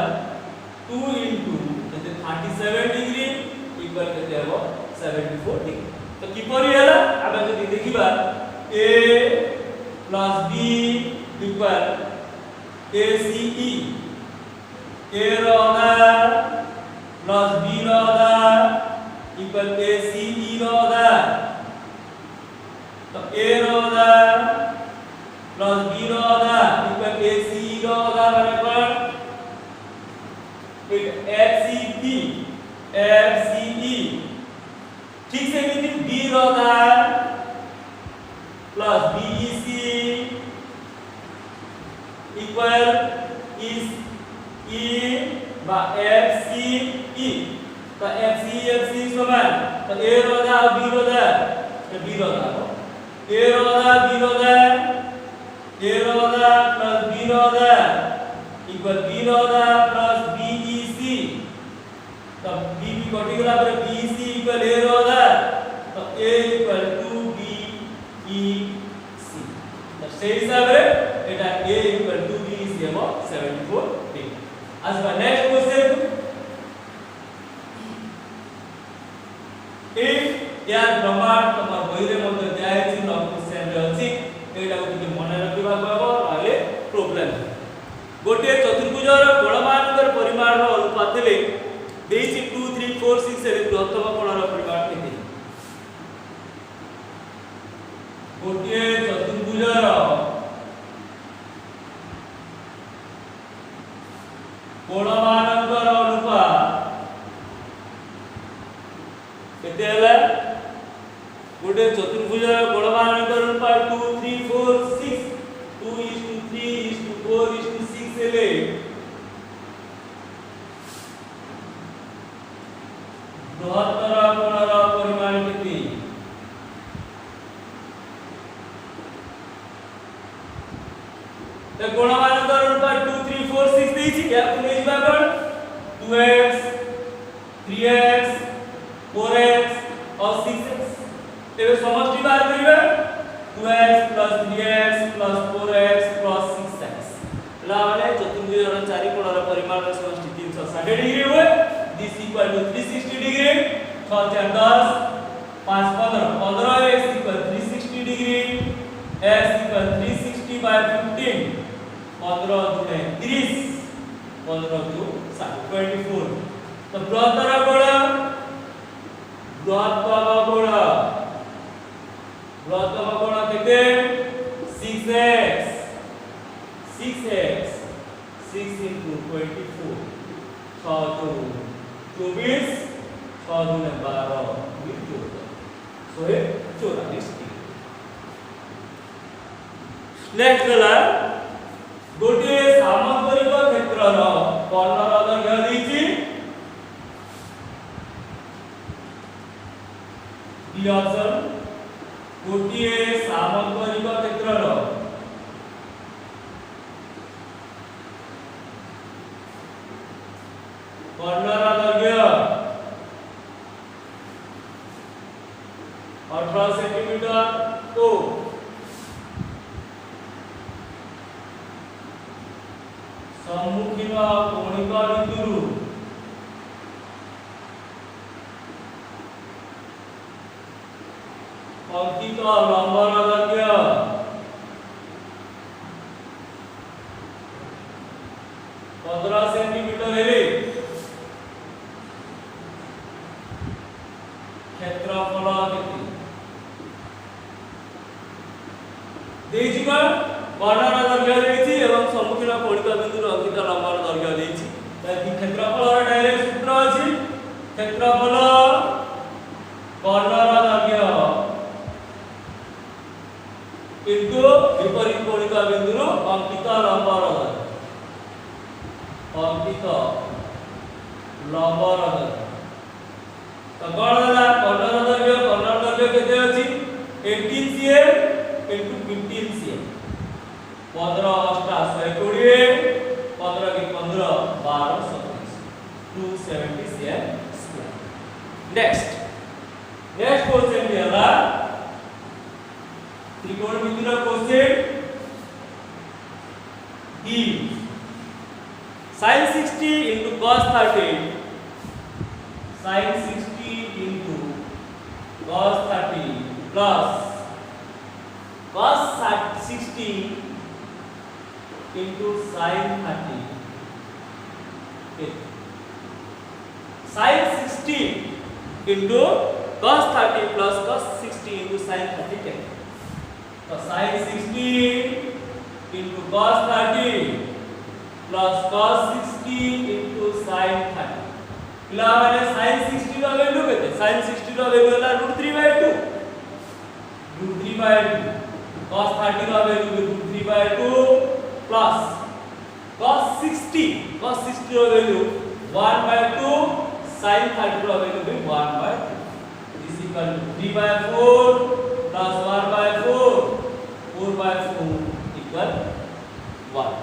2 into 37 degree equal केते हो 74 डिग्री तो किपरि हला आबे जदि देखिबा a plus b equal ACE a रो आधा plus b रो आधा equal ACE रो आधा तो a रो आधा plus b रो आधा equal ACE रो आधा माने कोन FCE ठीक से भी b रो आधा plus BEC equal is E बा FCE तो FCE समान तो A रो आधा और B रो आधा तो B रो आधा A रो आधा B रो आधा A रो आधा plus B रो आधा equal B रो आधा plus BEC तो B भी कटी गला पर BEC equal A रो आधा तो A equal to BEC से हिसाब रे एटा a इक्वल टू b इज एबो 74 डिग्री। आज बा नेक्स्ट क्वेश्चन इफ यार प्रमाण तमर बही रे मध्ये दिया है छि लॉग क्वेश्चन रे अछि एटा को कि मने रखिबा कहबो आले प्रॉब्लम गोटे चतुर्भुजर कोणमानकर परिमाण रो अनुपात ले देछि 2 3 4 6 रे बृहत्तम कोणर परिमाण केते गोटे चतुर्भुजर कोणमानकर अनुपात केते हला गोटे चतुर्भुजर कोणमानकर अनुपात 2 3 4 6 2:3:4:6 ले बृहत्तर कोणर परिमाण केते तो कोणमानकर अनुपात 2 3 4 6 देछि या कोने जिबा कोन 2x 3x 4x और 6x एबे समष्टि बार करिबा 2x + 3x + 4x + 6x ला माने चतुर्भुजर चारि कोणर परिमाण समष्टि 360 डिग्री हुए this equal to 360 degree 6 4 10 5 15 15x equal 360 degree x equal 360 by 15 15 दुने 30 15 2 60 24 तो बृहत्तर कोण केते 6x 6x 6 into 24 6 2 24 6 2 12 so है 44 नेक्स्ट गला गोटे सामग्रिक क्षेत्रर कर्णर दैर्घ्य देछि बी ऑप्शन गोटे सामग्रिक क्षेत्रर कर्णर दैर्घ्य 18 सेंटीमीटर तो सम्मुखीन कोणिक बिंदु अंकित लंबर दैर्घ्य 15 सेंटीमीटर हेले क्षेत्रफल केते देछि कोन कर्णर दैर्घ्य देछि एवं सम्मुखीन कोणिक बिंदु अंकित लंबर दैर्घ्य देछि ताकि क्षेत्रफल डायरेक्ट सूत्र अछि क्षेत्रफल कर्णर दैर्घ्य किंतु विपरीत कोणिक बिंदु अंकित लंबर अंकित लंबर तो कर्णर दैर्घ्य केते अछि 18 cm into 15 cm 15 8 120 15 के 15 12 27 270 cm स्क्वायर नेक्स्ट क्वेश्चन भी हला त्रिकोणमितिर क्वेश्चन ई sin 60 into cos 30 sin 60 into cos 30 plus cos 60 into sin 30 sin 60 into cos 30 plus cos 60 into sin 30 तो sin 60 into cos 30 plus cos 60 into sin 30 इला माने sin 60 रो value केते sin 60 रो value होला √3/2 √3/2 cos 30 रो value √3/2 plus cos 60 रो value 1/2 sin 30 रो value भी 1/2 is equal to 3/4 plus 1/4 4/4 equal 1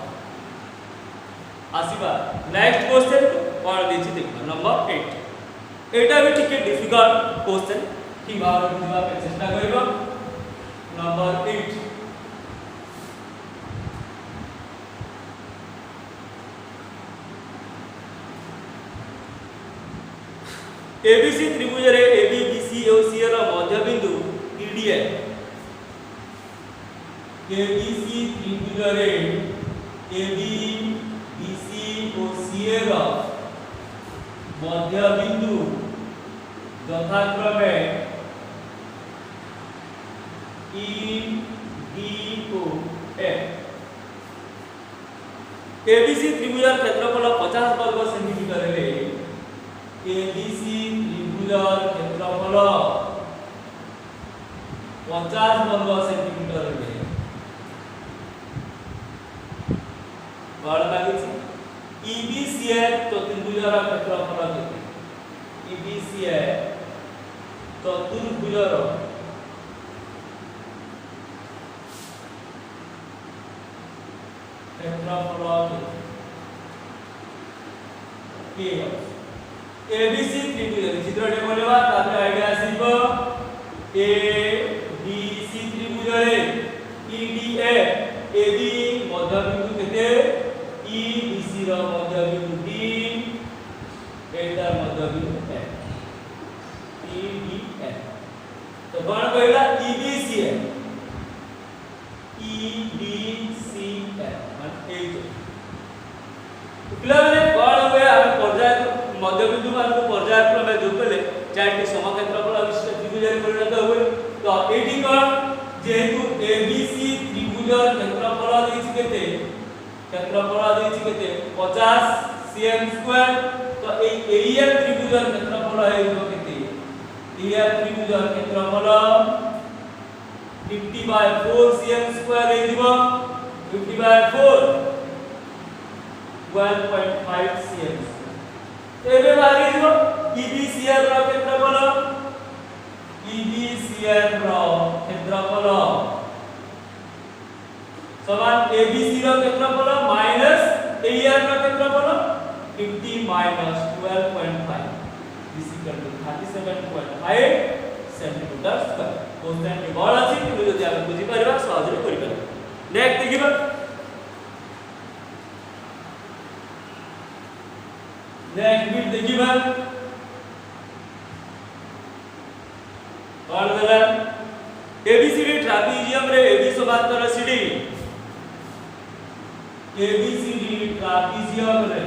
आसीबा next question कोन देछि देखो number 8 एटा भी ठीक डिफिकल्ट क्वेश्चन ठीक भाव बुझबा के चेष्टा करबो नंबर 8 एबीसी त्रिभुज रे एबी बीसी और सी ର मध्य बिंदु ईडी है। एबीसी त्रिभुज रे एबी बीसी और सी ର मध्य बिंदु यथाक्रमे ई डी ओ एफ। एबीसी त्रिभुज क्षेत्रफल 50 वर्ग सेंटीमीटर रे एबीसी त्रिभुज क्षेत्रफल 50 वर्ग सेंटीमीटर रे बड़ लागिछि। ईबीसी चतुर्भुज क्षेत्रफल केते? ईबीसी चतुर्भुज क्षेत्रफल के एबीसी त्रिभुज चित्रटे बोलवा तापर आइडिया आसीबो ए बी सी त्रिभुज रे ईडीए एबी मध्य बिंदु केते ई बीसी रो मध्य बिंदु डी एटार मध्य बिंदु एफ ईडीए। तो कोन कहला ईबीसी है ईबीसी है माने ए पिला माने कोन हुए हम पर्याय मध्य बिंदु मान को पर्याय क्रमे जोड़ले चारटी समक्षेत्रफल विशिष्ट त्रिभुज रे परिणत हुए। तो एठी कोन जेहेतु एबीसी त्रिभुज क्षेत्रफल देछि केते? क्षेत्रफल देछि केते 50 cm स्क्वायर। तो एरिया त्रिभुज क्षेत्रफल है केते? एरिया त्रिभुज क्षेत्रफल 50/4 cm स्क्वायर हे दिबो 50/4 12.5 cm। एबे बारी दिबो ईबीसीआर रो क्षेत्रफल ईबीसीआर रो क्षेत्रफल समान एबीसी रो क्षेत्रफल माइनस एआर रो क्षेत्रफल 50 minus 12.5 is equal to 37.5 centimetre square. Question के बड़ अछि कि जदि हम बुझी परबा सहज रे करि परबा। नेक्स्ट देखिबा नेक्स्ट बिट देखिबा और देला एबीसीडी ट्रापेजियम रे एबी समांतर सीडी एबीसीडी ट्रापेजियम रे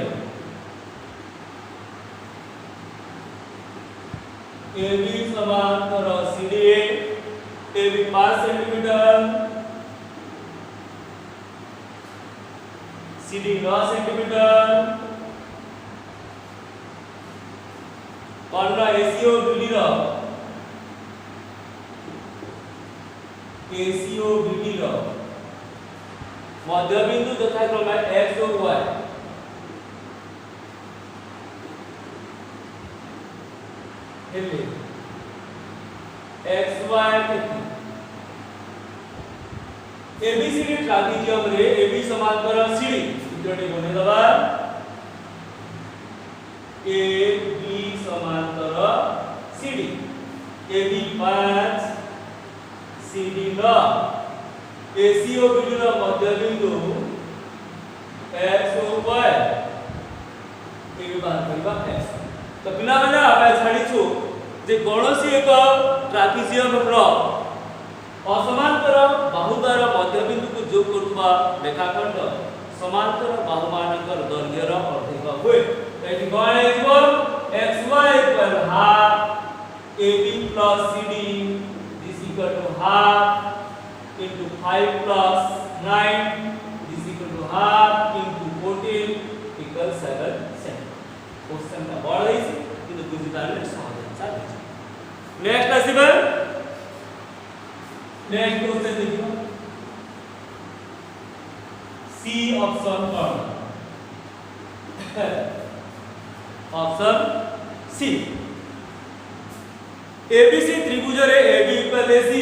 एबी समांतर C D A B 5 centimetre C D 9 centimetre और एसीओ बीडी रो मध्य बिंदु यथाक्रमे x और y हेले x y केते एबीसीडी ट्रापेजियम रे एबी समांतर सीडी चित्रटी बने दबा एबी समांतर सीडी एबी 5 सीडी 9 एसीओ बीडी रो मध्य बिंदु x और y एबी बात करबा x। तो बिना माने आबे छाडी छु जे कोनोसी एक ट्रापेजियम रो असमांतर बाहुद्वार मध्य बिंदु को जोग करथबा रेखाखंड समांतर बाहुमानकर दैर्घ्यर अधिक होय। एठी कोन हेबो xy equal half ab plus cd is equal to half into 5 plus 9 is equal to half into 14 equals 7 cm। Question का बड़ है किंतु बुझि पारले सहज आंसर है। नेक्स्ट आसीबा नेक्स्ट क्वेश्चन देखियो सी ऑप्शन कौन? ऑप्शन सी एबीसी त्रिभुज रे एबी इक्वल एसी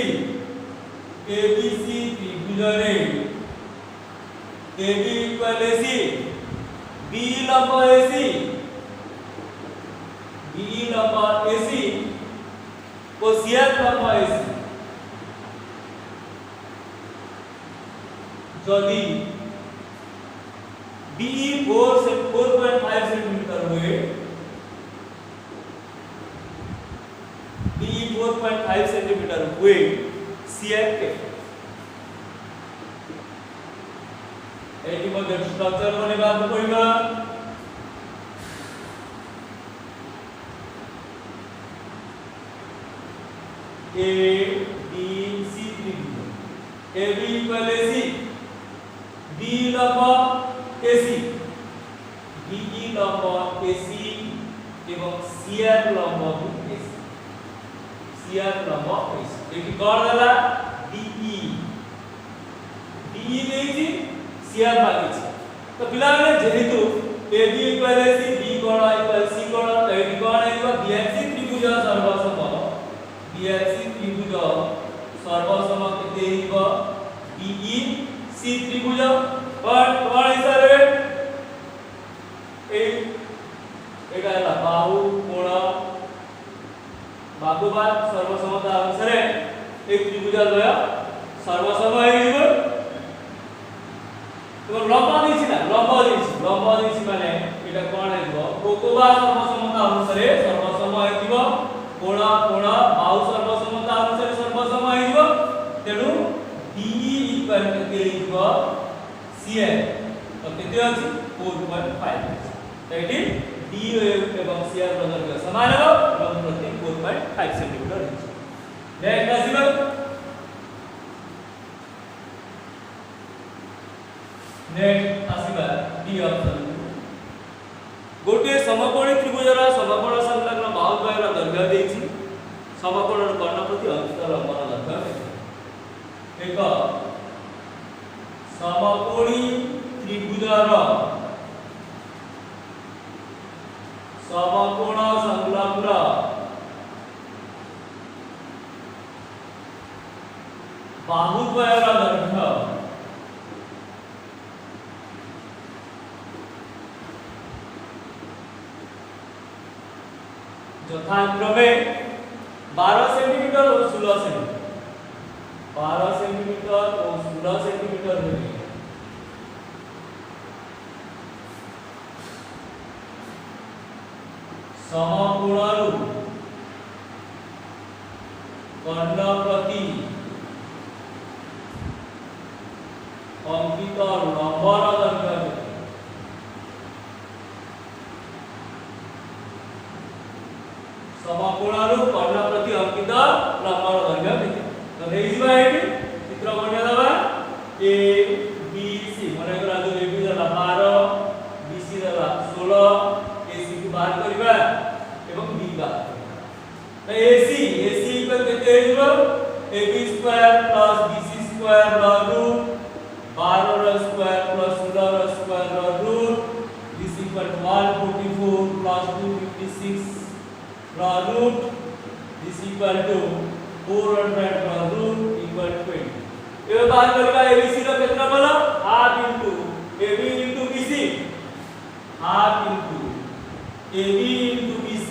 एबीसी त्रिभुज रे एबी इक्वल एसी बी लंब एसी को सीआर लंब एसी जदि बी 4 से 4.5 सेंटीमीटर हुए 4.5 सेंटीमीटर विथ शियर केटे एटी मध्ये स्ट्रक्चर बनेबा पड़िबा ए बी सी त्रिभुज A B equal AC B लंब AC DE लंब AC एवं शियर लंब AC शियर लंब AC एटी कर देला DE DE देछि शियर मागिछि तो पिला माने जेहेतु AB इक्वल AC B कोण इक्वल C कोण तो एटी कोण आइबो BFC त्रिभुज सर्वसम BFC त्रिभुज सर्वसम केते हिबो DE C त्रिभुज पर कोण हिसाबे ए एटा हला बाहु कोण बाहुबाद सर्वसमता अनुसार एक त्रिभुज द्वय सर्वसम हिबो तो लंब देछि माने एटा कोण हिबो कोकोबा सर्वसमता अनुसार सर्वसम हिबो कोण कोण बाहु सर्वसमता अनुसार सर्वसम हिबो तेनु DE इक्वल केते हिबो CN तो केते अछि 4.5 तो एटी DE एवं CR दैर्घ्य समान हो एवं प्रति 4.5 सेंटीमीटर है नेक्स्ट आसीबो नेक्स्ट आसीबा डी ऑप्शन गोटे समकोणी त्रिभुजर समकोण संलग्न बाहुद्वयर दैर्घ्य देछि समकोणर कर्ण प्रति अंकित लंबन दैर्घ्य एक समकोणी त्रिभुजर समकोण संलग्न बाहुद्वयर दैर्घ्य यथाक्रमे 12 सेंटीमीटर और 16 सेंटीमीटर 12 सेंटीमीटर और 16 सेंटीमीटर है समकोणरु कर्ण प्रति अंकित लंबर दैर्घ्य समकोणरु कर्ण प्रति अंकित लंबर दैर्घ्य केते तो हे जिबा एटी चित्र बने दबा ए बी सी मने करा जो ए बी दला 12 बी सी दला 16 ए सी को बाहर करबा एवं बी बाहर तो AC इक्वल केते हिबो AB square plus BC square लॉग 12 र स्क्वायर प्लस 16 र square root this equal to 144 plus 256 log root this equal to 400 log root equal to 20 ये बात करबा ABC रो केतना बोला half into AB into BC half into AB into BC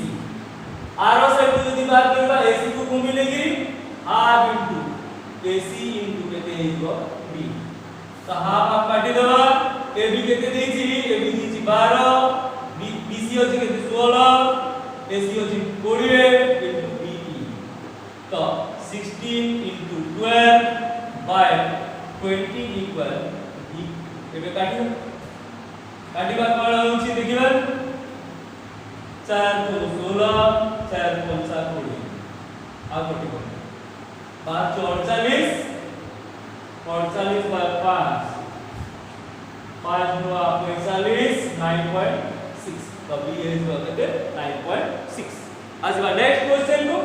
आरो से यदि बात करबा AC को को मिलेगी हाफ इनटू AC इनटू केते हिबो B तो हाफ आप काटी देबा AB केते देछि AB देछि 12 BC होछि केते 16 AC होछि 20 into BE तो 16 into 12 by 20 equal E एबे काटिबा कोन होछि देखिबा 4 को 16 4 को 20 आ कटिबो 5 48 48 by 5 5 नो 45 9.6 तो B is कहते 9.6 आज बार नेक्स्ट क्वेश्चन को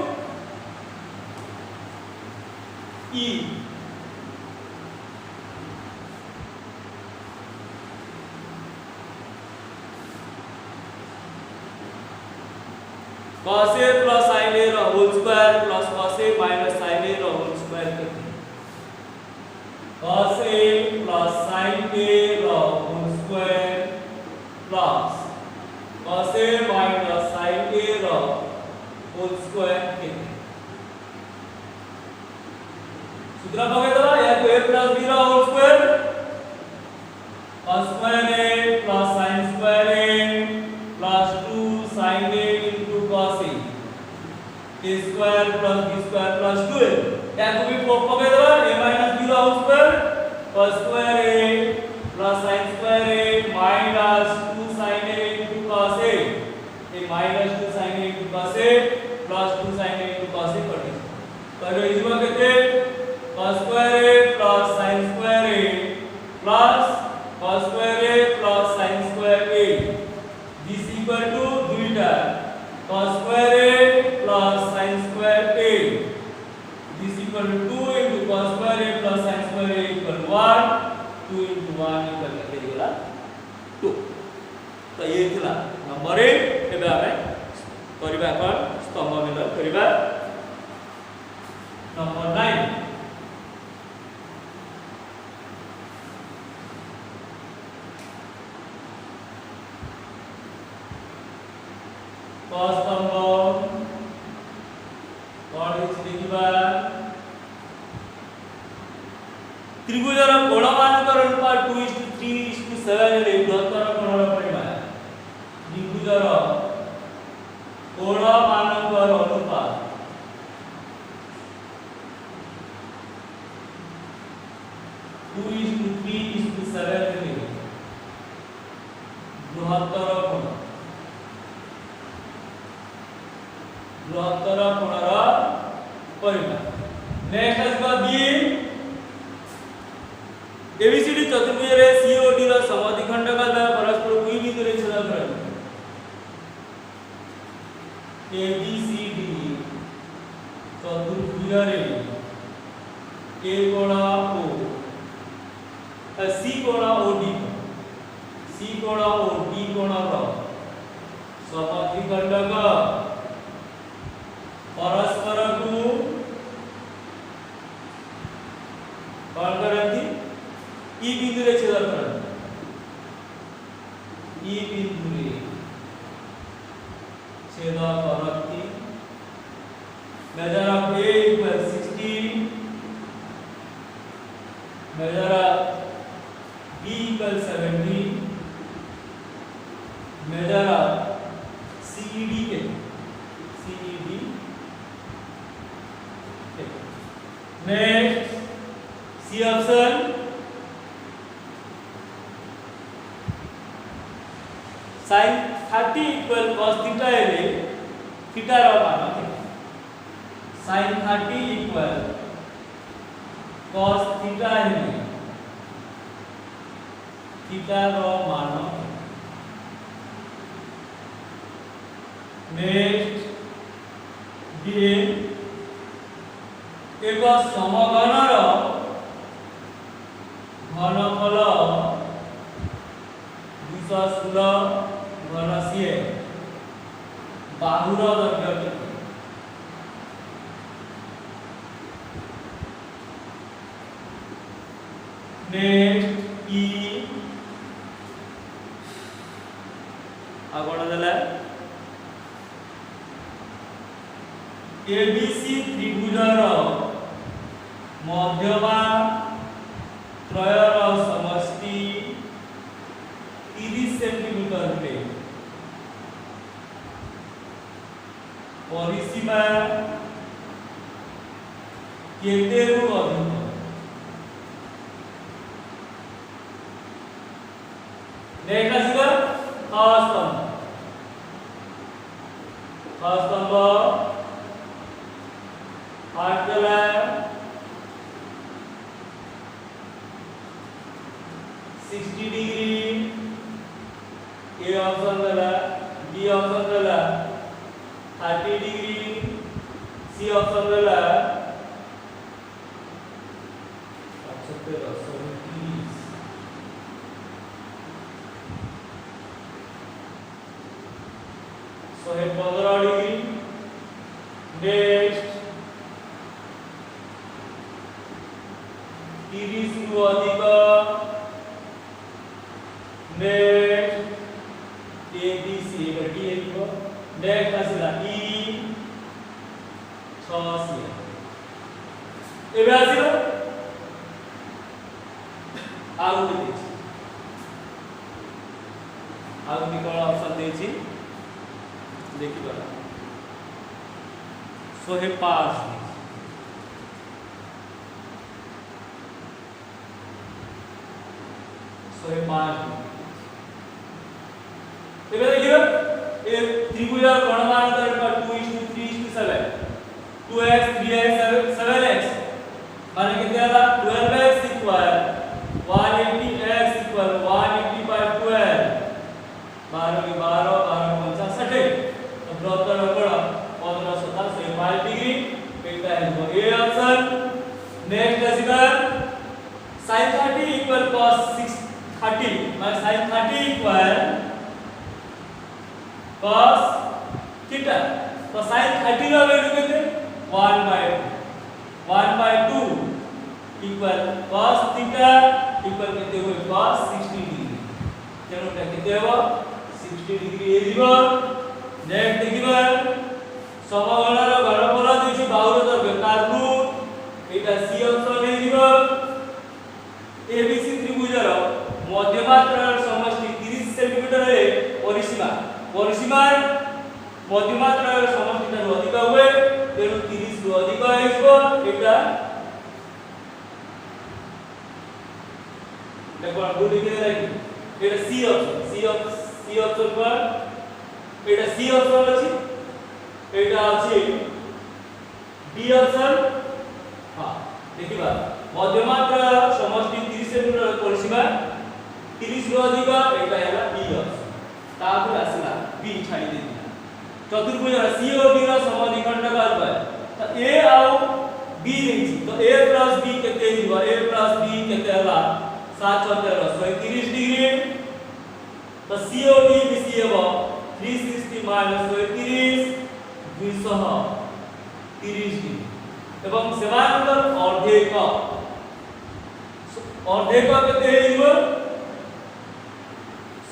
E cos A plus sin A रो whole square plus cos A minus sin A रो होल स्क्वायर करते cos A plus sin A रो whole square plus cos A minus sin A रो whole square केते सूत्र पके दबा या तो A plus B रो whole square cos square A plus sin square A plus 2 sin A into cos A A square square plus B square plus 2a या को भी पके देबा a माइनस b रो whole square cos square a plus sin square a minus 2 sin a into cos a a minus 2 sin a into cos a plus 2 sin a into cos a कटे तो इजमा केते cos square a plus sin square a plus cos square a plus sin square a this equal to दुईटा cos square a plus sin square a this equal to 2 into cos square a plus sin square a equal to 1 2 into 1 equal to केला 2 तो ये थिला number 8 एबे आमे करिबा कोन स्तंभ मिलन करिबा नंबर 9 cos स्तंभ और देखिबा त्रिभुजर कोण मानकर अनुपात 2:3:7 रे बृहत्तर कोणर परिमाण त्रिभुजर कोण मानकर अनुपात 2:3:7 रे बृहत्तर कोण बृहत्तर कोणर परिमाण नेक्स्ट आसबा बी एबीसीडी चतुर्भुज रे सीओडी रो समद्विखंडक द्वारा परस्पर कोई बिंदु रे छेद करन एबीसीडी चतुर्भुज रे ए कोण ओ सी कोण ओडी सी कोण ओ डी कोण रो समद्विखंडक परस्पर को कौन करती ई बिंदु रे छेद करती ई बिंदु रे छेद करती measure of a equal 60 measure of b equal 70 measure of ced के ced next C option sin 30 equal cos theta हेले थीटा रो मान sin 30 equal cos theta हेले थीटा रो मान नेक्स्ट बी एक समघनर घनफल 216 घन सीए बाहुर दैर्घ्य केते नेक्स्ट ई आगोण देला एबीसी त्रिभुजर मध्यमा त्रयर समष्टि 30 सेंटीमीटर रे परिसीमा केतेरु अधिक देखा सिगा स्तंभ 8 देला 60 डिग्री ए ऑप्शन देला बी ऑप्शन देला 30 डिग्री सी ऑप्शन देला 115 डिग्री नेक्स्ट 30 रु अधिक next A B C D लिखो नेक्स्ट आसिला ई 6 सी एबे आसिलो आउ देछि आउ कोन ऑप्शन देछि देखि बला 105 ଏବେ ଦେଖିବ ଏ ତ୍ରିଭୁଜ ଗଣମାନଙ୍କର 2:3:7 2x 3x 7x माने कितने आला 12x equal 180x equal 180 by 12 12 के 12 12 50 60 तो बृहत्तर कोण 15 105 डिग्री एटा है ए ऑप्शन नेक्स्ट ଆସିବା sin 30 equal cos 630 माने sin 30 equal cos थीटा तो sin 30 ର वैल्यू केते 1/2 equal cos theta equal केते हो cos 60 डिग्री तेनो केते हो 60 डिग्री हे जीवो नेक्स्ट देखिबा समगणर घनफल दिछि 52 दर्घ्य तार रूट एटा सी ऑप्शन हे जीवो एबीसी त्रिभुजर मध्यमात्रर समष्टि 30 सेंटीमीटर रे परिसीमा मध्यमात्रर समष्टि ठाରୁ ଅଧିକ हुए तेनु 30 रु अधिक हेइबो एटा देखो गुड लिखे राखी एटा सी ऑप्शन पर एटा सी ऑप्शन अछि एटा अछि डी ऑप्शन हां देखिबा मध्यमात्र समष्टि 30 सेंटीमीटर परिसीमा 30 रु अधिक एटा हैला बी ऑप्शन तापर आसला बी छाडी देतिला चतुर्भुज सी और डी रा समद्विखंड का उपाय तो ए आउ बी देछि तो a plus b केते हिबो a plus b केते हला 7 17 130 डिग्री तो सी और डी मिसी हेबो 360 minus 130 230 डिग्री एवं सेमानंतर अर्धेक केते हिबो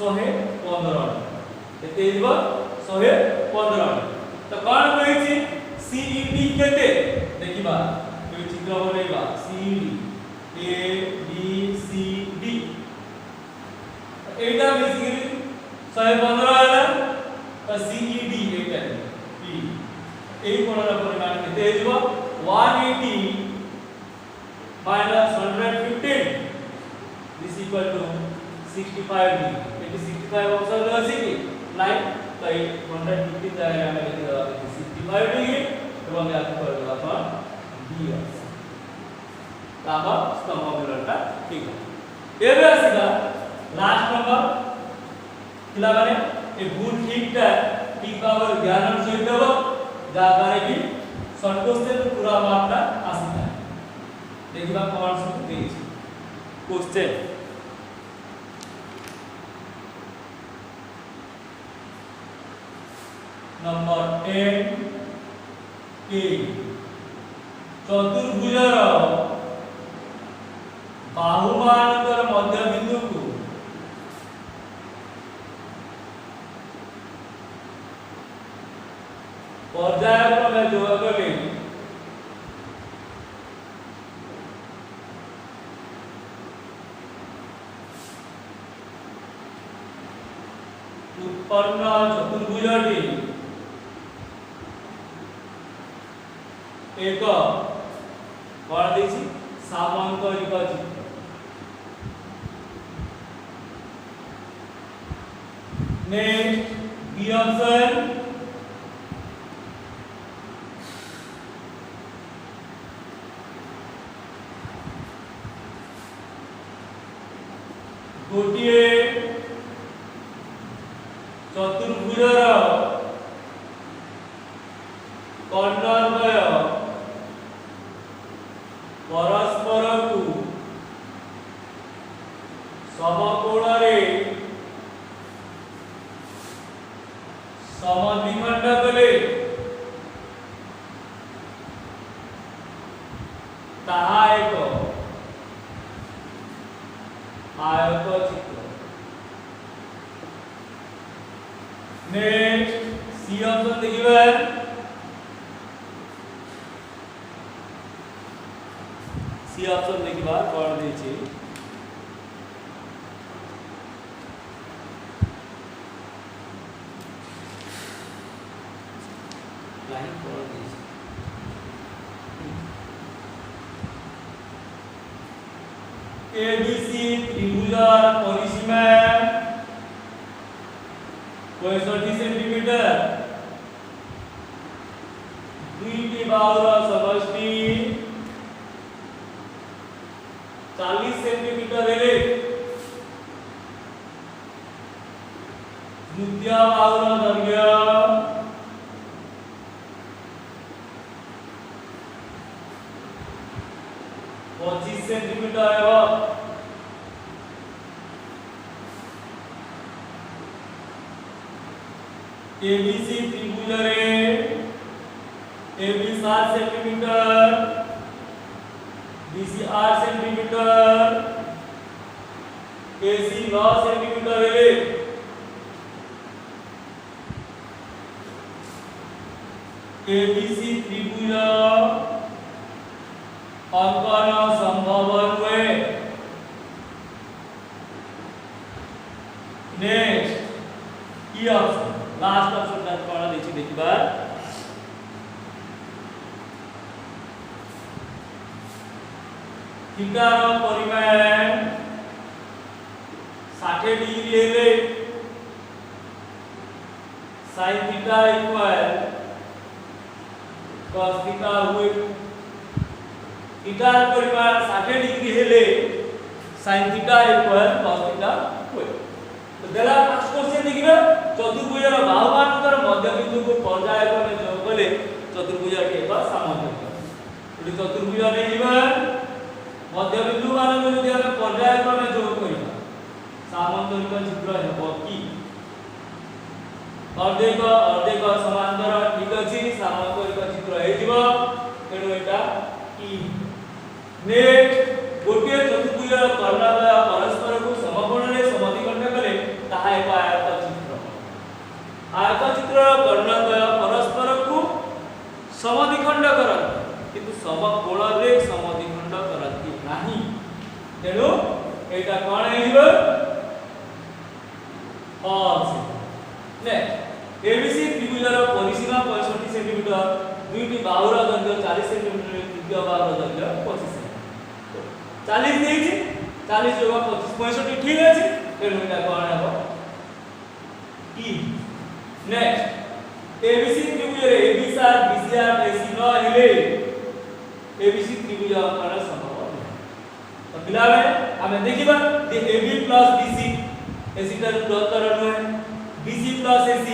115 केते हिबो 115 तो कोन कहिछि सीईडी केते देखिबा ए चित्र बनेबा CED A B C D एटा बेसिकली 115 हला तो सीईडी एटा बी ए कोणर परिमाण केते हिबो 180 minus 115 this equal to 65 degree it is 65 option अछि कि नहीं तो 150 जाए हमें लिख देबा 65 डिग्री एवं या कर देबा अपन डी ऑप्शन ताबा स्तंभ मिलनटा ठीक है एबे आसीबा लास्ट नंबर किला माने ए गुड ठीकटा ठीक पावर ज्ञान सहित देबो जा करे कि शॉर्ट क्वेश्चन पूरा मार्कटा आसीता देखिबा कोन सब देछि क्वेश्चन नंबर 10 के चतुर्भुजर बाहुमानकर मध्य बिंदु को पर्यायक्रमे जोड़ कले उत्पन्न चतुर्भुजटी एक कोन देछि सामान्तरिक चित्र नेक्स्ट बी ऑप्शन गोटिए चतुर्भुजर कर्णद्वय परस्पर को समकोण रे समद्विखंड कले ताहा एक आयत चित्र नेक्स्ट सी ऑप्शन देखिबा सी ऑप्शन देखिबा कोन देछि लाइन कोन देछि एबीसी त्रिभुजर परिसीमा 65 सेंटीमीटर दुईटी बाहुर समष्टि 40 सेंटीमीटर हेले द्वितीय बाहुर दैर्घ्य 25 सेंटीमीटर हेब एबीसी त्रिभुजरे AB 7 centimetre BC 8 centimetre AC 9 centimetre हेले एबीसी त्रिभुज अंकन संभव हुए। नेक्स्ट की ऑप्शन लास्ट ऑप्शन का कोन देखि देखिबा थीटा रो परिमाण 60 डिग्री हेले sin theta equal cos theta हुए। थीटा रो परिमाण 60 डिग्री हेले sin theta equal cos theta हुए। तो देला फर्स्ट क्वेश्चन देखिबा चतुर्भुजर बाहुमानकर मध्यबिंदु को पर्यायक्रमे जोग कले चतुर्भुजर के एक सामंतरिक एठी चतुर्भुज नै जिबा मध्यबिंदु मान को जदि हम पर्यायक्रमे जोग करिबा सामंतरिक चित्र हेबो की अर्धेक अर्धेक समांतर ठीक अछि सामंतरिक चित्र हे जिवो तेनु एटा की। नेक्स्ट गोटे चतुर्भुजर कर्णद्वय परस्पर को समकोणरे समद्विखंड कले ताहा एक आयत चित्र। आयत चित्र कर्णद्वय परस्पर को समद्विखंड करत किंतु समकोणरे समद्विखंड करत नाही तेनु एटा कोन हेइबो फॉल्स। नेक्स्ट एबीसी त्रिभुजर परिसीमा 65 सेंटीमीटर दुईटी बाहुर दैर्घ्य 40 सेंटीमीटर तृतीय बाहुर दैर्घ्य 25 सेंटीमीटर 40 देइछि 40 जोग 25 65 ठीक अछि तेनु एटा कोन हेबो की। नेक्स्ट एबीसी त्रिभुजर AB 7 BC 8 AC 9 हेले एबीसी त्रिभुज अंकन संभव नै। तो पिलाबे हमें देखिबा जे AB BC AC टर बृहत्तर नुहे BC AC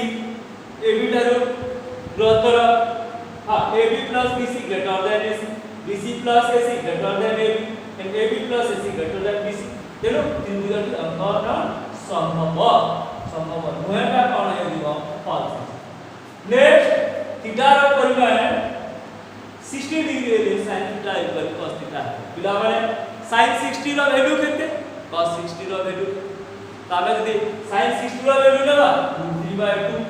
AB टर बृहत्तर हां AB BC greater than AC BC AC greater than AB and AB AC greater than BC तेनो त्रिभुजर अंकन संभव नुहे का कोन हेदिबो फॉल्स। नेक्स्ट थीटा रो परिमाण 60 डिग्री हेले sin theta equal cos theta पिला माने sin 60 रो वैल्यू केते cos 60 रो वैल्यू ताबे जदी sin 60 रो वैल्यू लेबा 3/2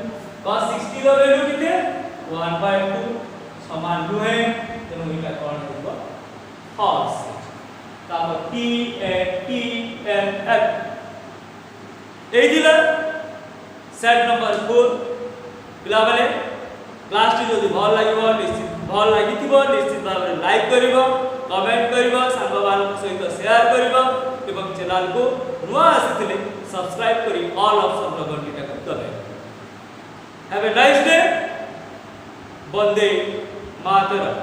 cos 60 रो वैल्यू केते 1/2 समान नुहे तेनु एटा कोन हेबो फॉल्स। ताबे T and F এই দিলা সেট नंबर 4 पिला वाले क्लास टी जदी भल लागिबो निश्चित भल लागिथिबो निश्चित भाबरे लाइक करिवो कमेंट करिवो संग बालक सहित शेयर करिवो एवं चैनल को नुआ आसीथिले सब्सक्राइब करी ऑल ऑप्शन रो घंटीटा कर दबे। Have a nice day. Vande Mataram.